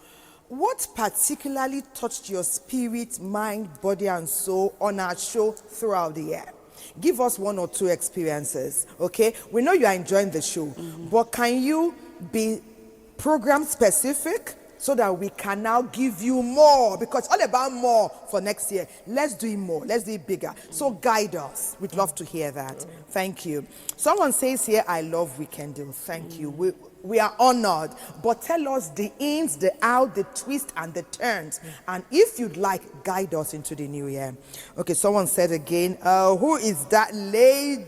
What particularly touched your spirit, mind, body, and soul on our show throughout the year? Give us 1 or 2 experiences, okay? We know you are enjoying the show, but can you be program specific so that we can now give you more? Because it's all about more for next year. Let's do it more. Let's do it bigger. So guide us. We'd love to hear that. Thank you. Someone says here, I love Weekend Deal. Thank you. We are honored. But tell us the ins, the out, the twist, and the turns. And if you'd like, guide us into the new year. Okay, someone said again, who is that lady?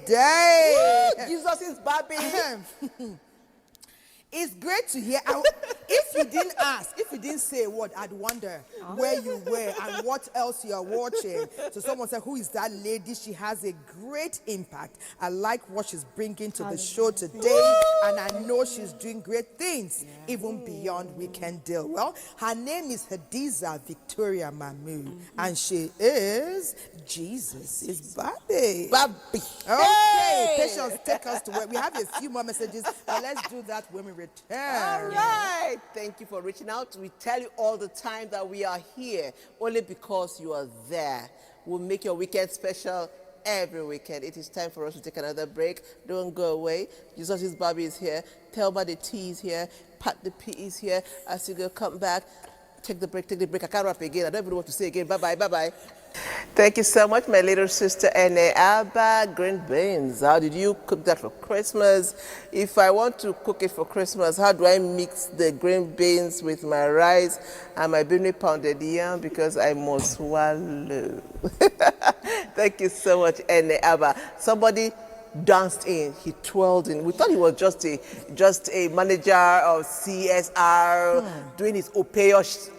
Jesus is Barbie. It's great to hear. If you didn't ask, if you didn't say a word, I'd wonder where you were and what else you're watching. So someone said, who is that lady? She has a great impact. I like what she's bringing to the show today. And I know she's doing great things, even beyond Weekend Deal. Well, her name is Hadiza Victoria Mahmood. And she is Jesus' Barbie. Barbie. Okay, Patience, take us to where we have a few more messages, but let's do that when we return. All right. Thank you for reaching out. We tell you all the time that we are here only because you are there. We'll make your weekend special every weekend. It is time for us to take another break. Don't go away. Jesus' Barbie is here. Thelma the T is here. Pat the P is here. As you go, come back. Take the break, take the break. I can't rap again. I don't even know what to say again. Bye-bye, bye-bye. Thank you so much, my little sister NTA. Green beans. How did you cook that for Christmas? If I want to cook it for Christmas, how do I mix the green beans with my rice and my bean pounded yam? Because I must swallow. Thank you so much, NTA. Somebody danced in, he twirled in. We thought he was just a manager of CSR doing his opacious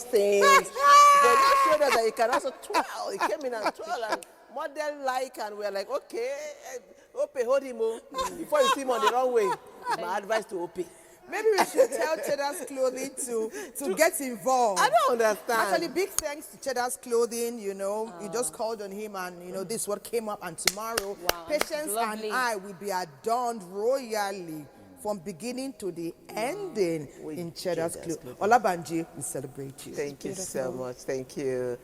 things. But he showed us that he can also twirl. He came in and twirl and model-like, and we're like, okay, Ope, hold him before you see him on the wrong way. My advice to Ope. Maybe we should tell Cheddar's Clothing to get involved. I don't understand. Actually, big thanks to Cheddar's Clothing, you know. You just called on him and, you know, this is what came up. And tomorrow, Patience and I will be adorned royally from beginning to the ending in Cheddar's Clothing. Olabanji, we celebrate you. Thank you so much. Thank you.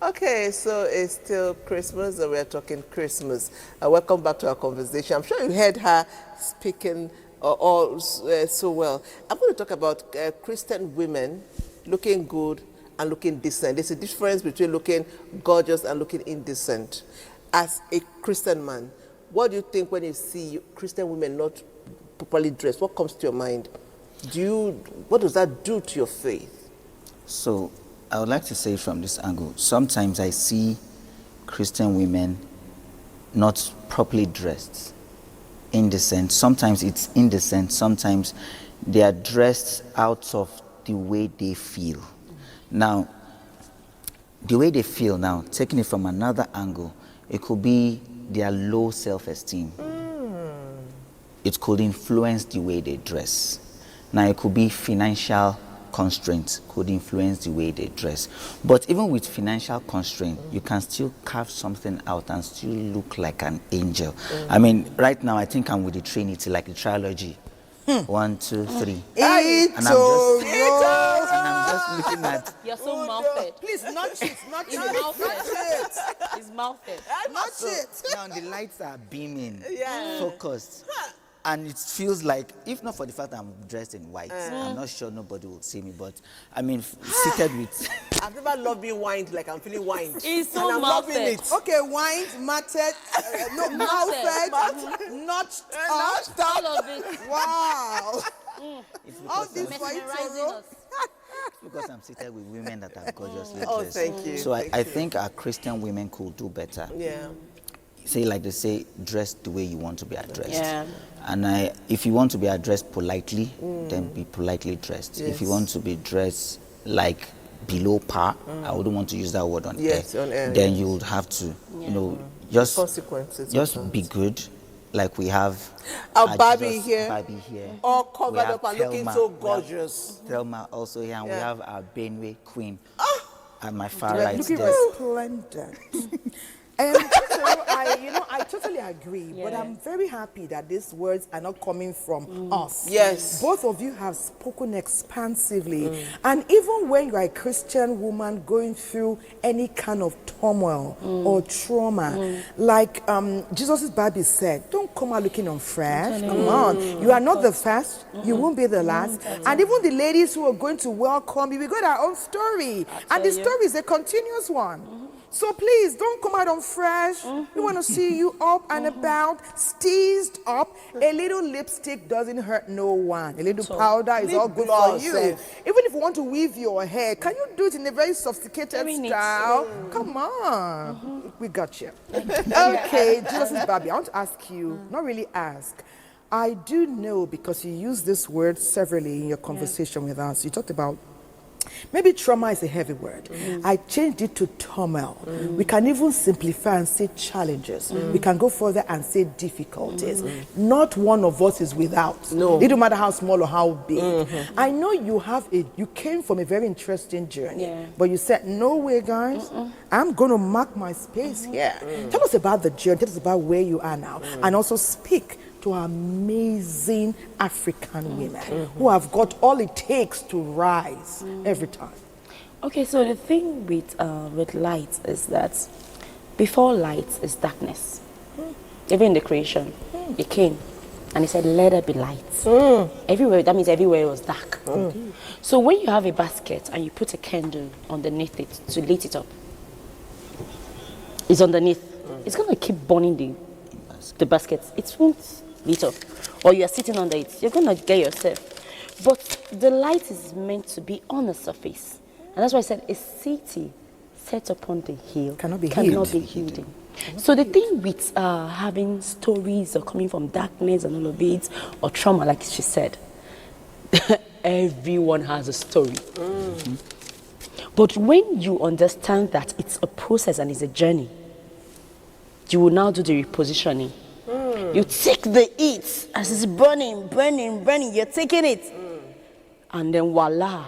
Okay, so it's still Christmas and we're talking Christmas. Welcome back to our conversation. I'm sure you heard her speaking so well. I'm going to talk about Christian women looking good and looking decent. There's a difference between looking gorgeous and looking indecent. As a Christian man, what do you think when you see Christian women not properly dressed? What comes to your mind? What does that do to your faith? So I would like to say from this angle, sometimes I see Christian women not properly dressed, indecent. Sometimes it's indecent. Sometimes they are dressed out of the way they feel. Now, the way they feel now, taking it from another angle, it could be their low self-esteem. It could influence the way they dress. Now, it could be financial constraints could influence the way they dress. But even with financial constraint, you can still carve something out and still look like an angel. I mean, right now, I think I'm with the Trinity, like the trilogy. 1, 2, 3. And I'm just looking at... You're so mouthed. Please, not it, not He's it, mouthed. not it. He's mouthed. Not it. Now the lights are beaming, focused. And it feels like, if not for the fact that I'm dressed in white, I'm not sure nobody will see me, but I mean, seated with... I've never loved being wined like I'm feeling wined. He's so and I'm loving it. Okay, wined, matted, no, mouthed, notched up. All of it. Wow. All It's this white Toro. because I'm seated with women that are gorgeously Oh, dressed. thank you. So Thank I you. think our Christian women could do better. Yeah. Say, like they say, dress the way you want to be addressed. Yeah. And if you want to be addressed politely, then be politely dressed. If you Yes. want to be dressed like below par, I wouldn't want to use that word on Yes, air. on air, Then yes. you would have to, you know, just Consequences. be good, like we have Our Barbie here. Barbie here. All We covered have up and looking Thelma, so we have gorgeous. Thelma also here, and we Yeah. have our Benway queen at my far You're right looking there. resplendent. I totally agree, but I'm very happy that these words are not coming from us. Yes. Both of you have spoken expansively. And even when you're a Christian woman going through any kind of turmoil or trauma, like Jesus' Bible said, don't come out looking unfresh. Come on. You are not the first. You won't be the last. And even the ladies who are going to welcome you, we got our own story. And the story is a continuous one. So please, don't come out on fresh. We want to see you up and about, steezed up. A little lipstick doesn't hurt no one. A little powder is all good for you. Even if you want to weave your hair, can you do it in a very sophisticated style? Come on. We got you. Okay, Jesus Barbie, I want to ask you, not really ask. I do know, because you used this word severally in your conversation with us. You talked about maybe trauma is a heavy word. I changed it to turmoil. We can even simplify and say challenges. We can go further and say difficulties. Not one of us is without. No. It don't matter how small or how big. I know you came from a very interesting journey, but you said, no way, guys. I'm going to mark my space here. Tell us about the journey. Tell us about where you are now. And also speak to amazing African women who have got all it takes to rise every time. Okay, so the thing with light is that before light is darkness. Even in the creation, He came and He said, let there be light. Everywhere, that means everywhere was dark. So when you have a basket and you put a candle underneath it to light it up, it's underneath. It's going to keep burning the basket. It won't lit up. Or you are sitting under it. You're going to get yourself. But the light is meant to be on the surface. And that's why I said a city set upon the hill cannot be hidden. So the thing with having stories or coming from darkness and all of it, or trauma, like she said, everyone has a story. But when you understand that it's a process and it's a journey, you will now do the repositioning. You take the heat as it's burning, you're taking it. And then voila,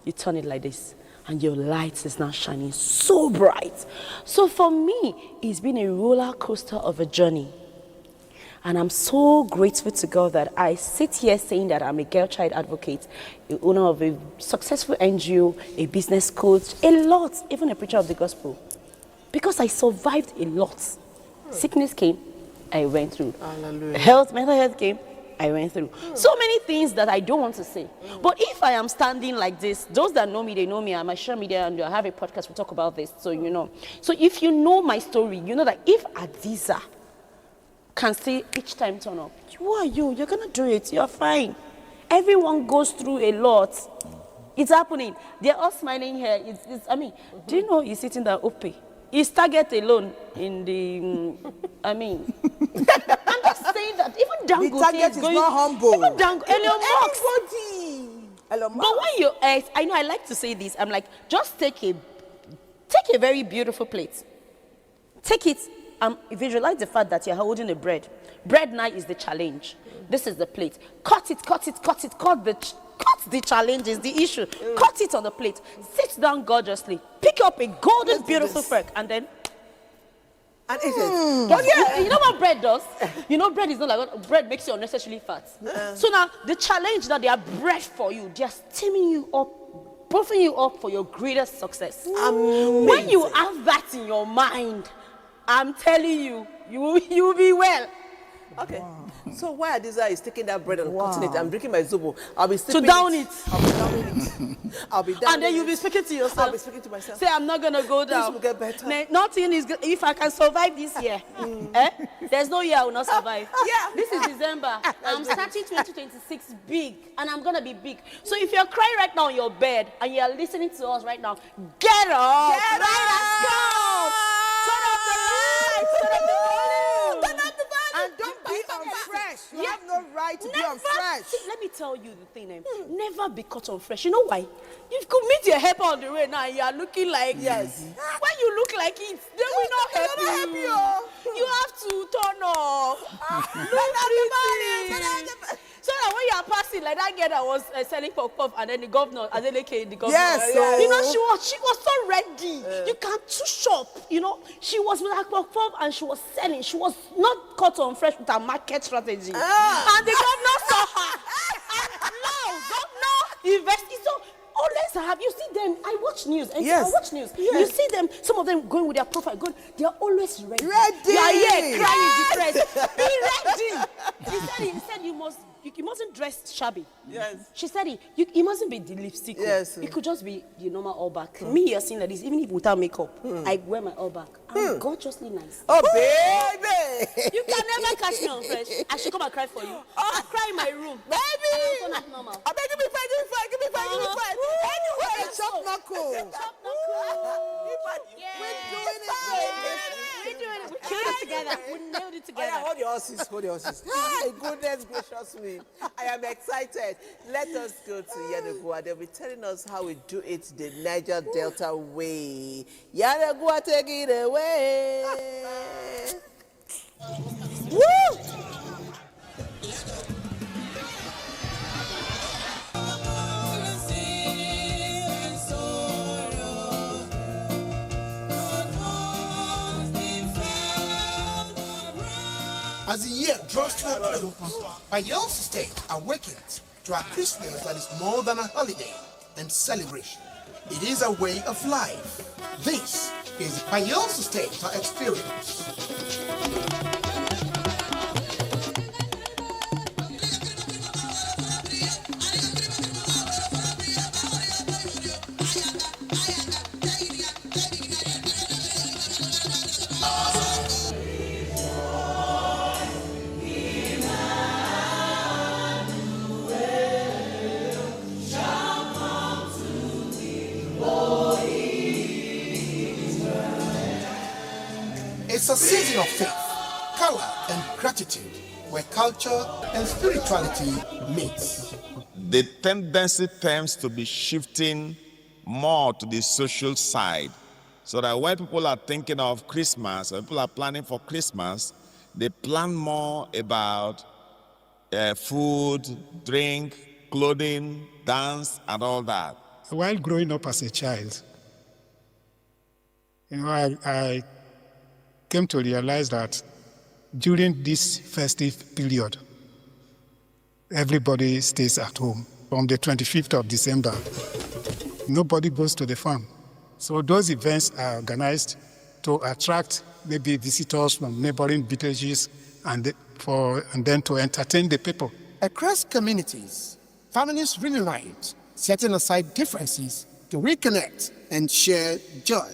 you turn it like this. And your light is now shining so bright. So for me, it's been a roller coaster of a journey. And I'm so grateful to God that I sit here saying that I'm a girl child advocate, the owner of a successful NGO, a business coach, a lot, even a preacher of the gospel. Because I survived a lot. Sickness came, I went through. Hallelujah. Mental health came, I went through. So many things that I don't want to say. But if I am standing like this, those that know me, they know me. I'm a social media and I have a podcast, we talk about this, so you know. So if you know my story, you know that if Adiza can say each time turn up, who are you? You're going to do it. You're fine. Everyone goes through a lot. It's happening. They're all smiling here. Do you know he's sitting there, Ope? He's target alone in the, I'm just saying that even Dangote the target is not humble. Even Elon Musk. But when you, I know I like to say this, I'm like, just take a very beautiful plate. Take it, visualize the fact that you're holding a bread. Bread now is the challenge. This is the plate. Cut the challenge is the issue. Cut it on the plate. Sit down gorgeously. Pick up a golden, beautiful fork, and then and eat it. But yeah, you know what bread does? You know, bread is not like bread makes you unnecessarily fat. So now the challenge that they are bread for you, they are steaming you up, buffing you up for your greatest success. When you have that in your mind, I'm telling you, you will be well. Okay. Wow. So why Adiza is taking that bread and cutting it and drinking my zobo, I'll be to down it. I'll be down and then you'll be speaking to yourself. I'll be speaking to myself. Say, I'm not going to go down. Things will get better. Nothing is good. If I can survive this year, there's no year I will not survive. This is December. I'm starting 2026 big, and I'm going to be big. So if you're crying right now on your bed, and you're listening to us right now, get up. Get up. Turn off the lights. Turn off the volume. Turn off the volume. And don't be unfresh. You have no right to be unfresh. See, let me tell you the thing. Never be caught unfresh. You know why? You could meet your helper on the way now and you are looking like yes. When you look like it, they will not help you. You have to turn off. So that when you are passing, like that girl that was selling puff and then the governor, Adeleke, the governor. Yes, you know, she was so ready. You can't too shop. You know, she was with her puff and she was selling. She was not caught on fresh with her market strategy. And the governor saw her. No, governor invested. So always have you see them? I watch news. Yes. I watch news. Yes. You see them. Some of them going with their profile. They are always ready. Ready. You are here crying depressed. Be ready. He said you mustn't dress shabby. Yes. She said it mustn't be the lipstick. Yes. It could just be the normal all back. Me, you're seeing like this, even if without makeup, I wear my all back. I'm gorgeously nice. Oh, baby! You can never catch me on fresh. I should come and cry for you. I cry in my room. Baby! I'm not normal. I beg, give me five. Anyway, chop knuckle. We're doing it. We killed it together. We nailed it together. Hold your horses. My goodness gracious me. I am excited. Let us go to Yanagua. They'll be telling us how we do it the Niger Delta way. Yanagua, take it away. Woo! As the year draws to a close, Bayelsa State awakens to a Christmas that is more than a holiday and celebration. It is a way of life. This is Bayelsa State experience. It's a season of faith, color, and gratitude, where culture and spirituality meets. The tendency tends to be shifting more to the social side, so that when people are thinking of Christmas, when people are planning for Christmas, they plan more about food, drink, clothing, dance, and all that. While growing up as a child, I came to realize that during this festive period, everybody stays at home. From the 25th of December, nobody goes to the farm. So those events are organized to attract maybe visitors from neighboring villages and then to entertain the people. Across communities, families reunite, setting aside differences to reconnect and share joy.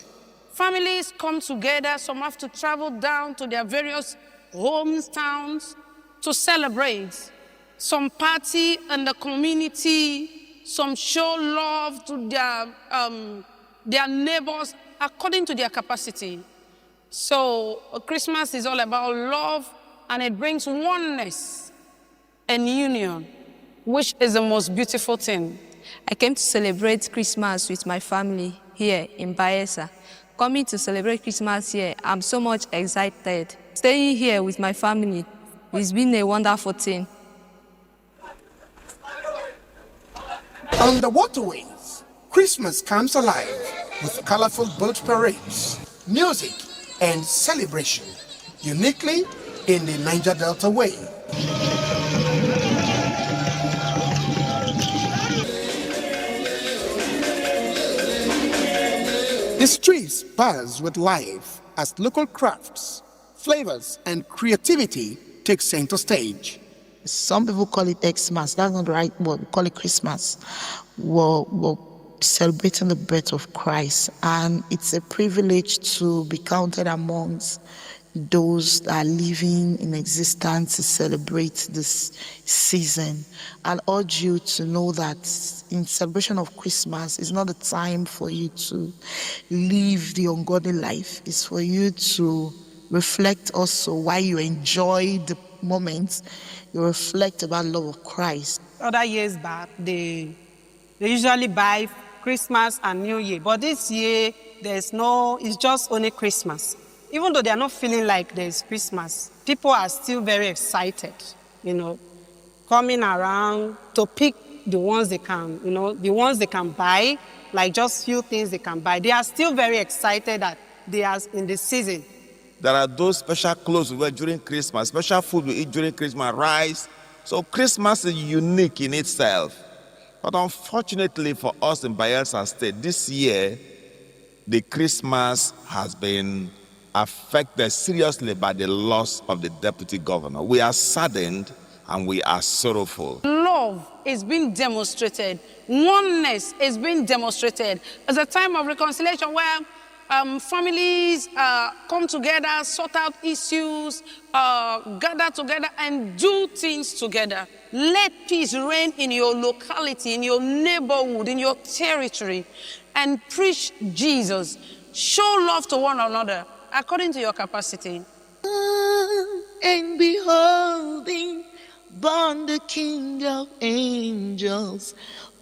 Families come together. Some have to travel down to their various homes, towns to celebrate. Some party in the community. Some show love to their neighbors according to their capacity. So Christmas is all about love, and it brings oneness and union, which is the most beautiful thing. I came to celebrate Christmas with my family here in Bayelsa. Coming to celebrate Christmas here, I'm so much excited. Staying here with my family has been a wonderful thing. On the waterways, Christmas comes alive with colorful boat parades, music, and celebration, uniquely in the Niger Delta way. The streets buzz with life as local crafts, flavors, and creativity take center stage. Some people call it Xmas. That's not the right word. We call it Christmas. We're celebrating the birth of Christ, and it's a privilege to be counted amongst those that are living in existence to celebrate this season. I'll urge you to know that in celebration of Christmas, it's not a time for you to live the ungodly life. It's for you to reflect also why you enjoy the moments. You reflect about the love of Christ. Other years back, they usually buy Christmas and New Year. But this year, it's just only Christmas. Even though they are not feeling like there's Christmas, people are still very excited, coming around to pick the ones they can, the ones they can buy, like just few things they can buy. They are still very excited that they are in the season. There are those special clothes we wear during Christmas, special food we eat during Christmas, rice. So Christmas is unique in itself. But unfortunately for us in Bayelsa State, this year, the Christmas has been affected seriously by the loss of the deputy governor. We are saddened and we are sorrowful. Love is being demonstrated. Oneness is being demonstrated. It's a time of reconciliation where families come together, sort out issues, gather together and do things together. Let peace reign in your locality, in your neighborhood, in your territory, and preach Jesus. Show love to one another according to your capacity. And beholding, born the King of angels.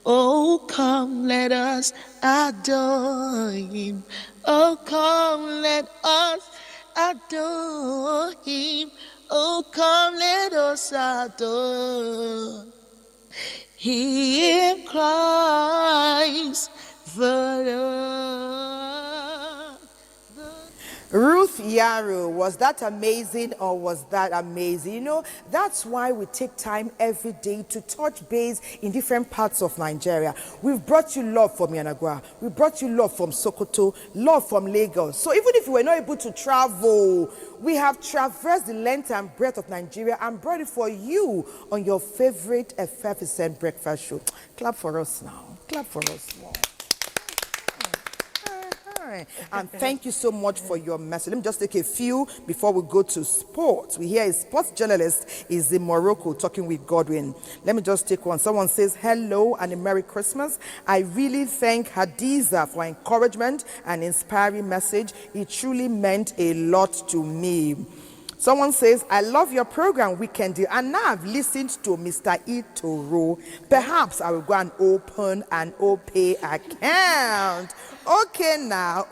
Oh, come, let us adore him. Oh, come, let us adore him. Oh, come, let us adore him, Christ the Lord. Ruth Yaro, was that amazing or was that amazing? You know, that's why we take time every day to touch base in different parts of Nigeria. We've brought you love from Yanagwa. We brought you love from Sokoto, love from Lagos. So even if you were not able to travel, we have traversed the length and breadth of Nigeria and brought it for you on your favorite effervescent breakfast show. Clap for us now. Clap for us now. And thank you so much for your message. Let me just take a few before we go to sports. We hear a sports journalist is in Morocco talking with Godwin. Let me just take one. Someone says, hello and a Merry Christmas. I really thank Hadiza for encouragement and inspiring message. It truly meant a lot to me. Someone says, I love your program, Weekend, and now I've listened to Mr. Itoro. Perhaps I will go and open an OPay account. Okay now.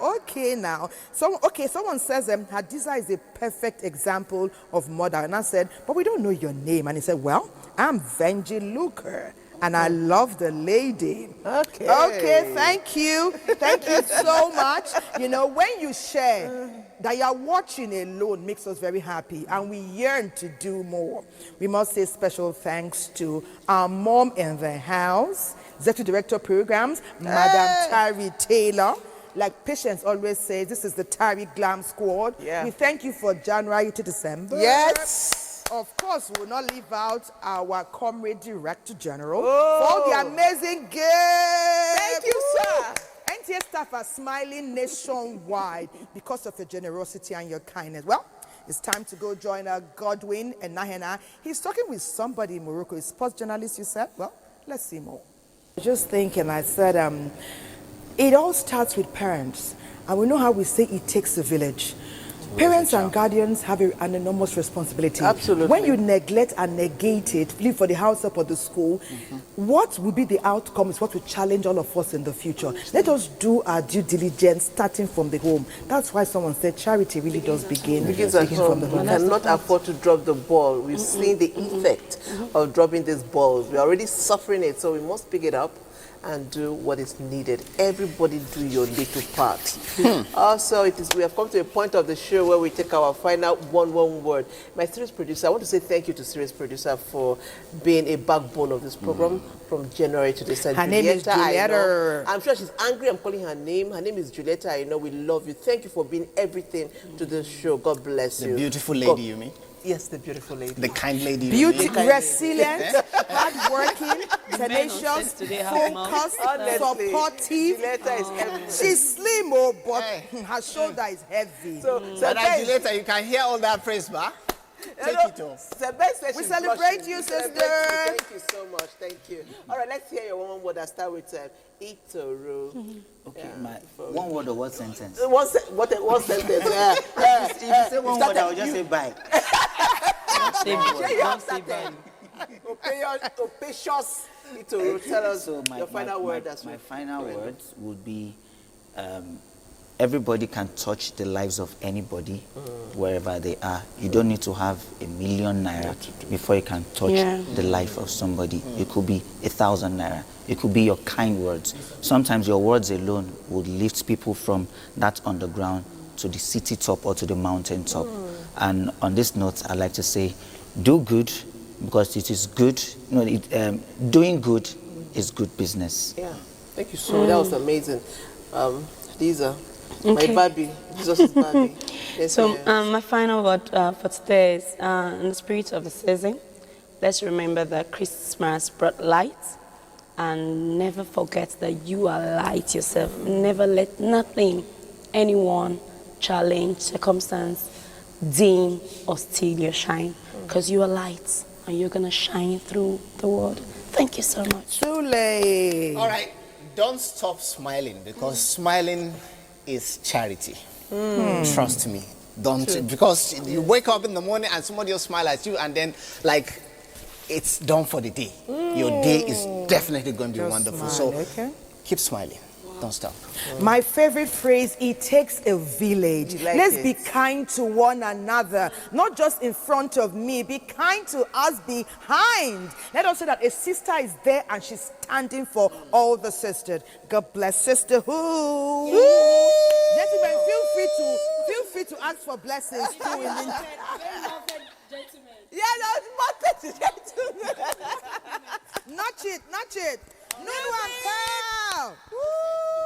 Someone says, Hadiza is a perfect example of mother. And I said, but we don't know your name. And he said, well, I'm Venji Luker. And I love the lady. Okay, thank you. Thank you so much. You know, when you share that you're watching alone makes us very happy. And we yearn to do more. We must say special thanks to our mom in the house, Executive Director Programs, Madam Tari Taylor. Like Patience always says, this is the Tari Glam Squad. Yeah. We thank you for January to December. Yes. Of course, we will not leave out our Comrade Director General for all the amazing gifts. Thank you, sir. NTA staff are smiling nationwide because of your generosity and your kindness. Well, it's time to go join Godwin and Nahena. He's talking with somebody in Morocco. A sports journalist, you said? Well, let's see more. Just thinking, I said, it all starts with parents. And we know how we say it takes a village. Parents and guardians have an enormous responsibility. Absolutely. When you neglect and negate it, leave for the house up or the school, what will be the outcome is what will challenge all of us in the future. Let us do our due diligence starting from the home. That's why someone said charity really does begin Begins from We the home. cannot afford to drop the ball. We've seen the effect of dropping these balls. We're already suffering it, so we must pick it up and do what is needed. Everybody do your little part. Also, we have come to a point of the show where we take our final one word. My series producer, I want to say thank you to series producer for being a backbone of this program from January to December. Her name is Julieta. I'm sure she's angry I'm calling her name. Her name is Julieta. I know we love you. Thank you for being everything to this show. God bless you. The beautiful lady, you mean? Yes, the beautiful lady. The kind lady. Beauty, resilient, hardworking, tenacious, focused, supportive. She's slim, but her shoulder is heavy. So Julieta, you can hear all that praise, ba? Take it off. We celebrate you, sister. Thank you so much. Thank you. All right, let's hear your one word. I start with Itoro. Okay, my one word or what sentence? One sentence. If you say one word, I will just say bye. Don't say bye. Opatious Itoro. Tell us your final word. My final words would be everybody can touch the lives of anybody wherever they are. You don't need to have ₦1 million before you can touch the life of somebody. It could be 1,000 naira. It could be your kind words. Sometimes your words alone would lift people from that underground to the city top or to the mountain top. And on this note, I'd like to say, do good because it is good. Doing good is good business. Yeah, thank you so much. That was amazing. Lisa. My baby, Jesus' baby. Yes, so my final word for today is in the spirit of the season, let's remember that Christmas brought light and never forget that you are light yourself. Never let nothing, anyone, challenge, circumstance, dim or steal your shine because you are light and you're going to shine through the world. Thank you so much. Too late. All right, don't stop smiling because smiling is charity. Trust me. Don't, because you wake up in the morning and somebody will smile at you and then like it's done for the day. Your day is definitely going to be wonderful. So keep smiling. Don't stop. My favorite phrase, it takes a village. Let's be kind to one another, not just in front of me. Be kind to us behind. Let us say that a sister is there and she's standing for all the sisters. God bless sisterhood. Gentlemen, feel free to ask for blessings too. Very loved gentlemen. Yeah, that's gentlemen. Not it. New one, pal. Woo!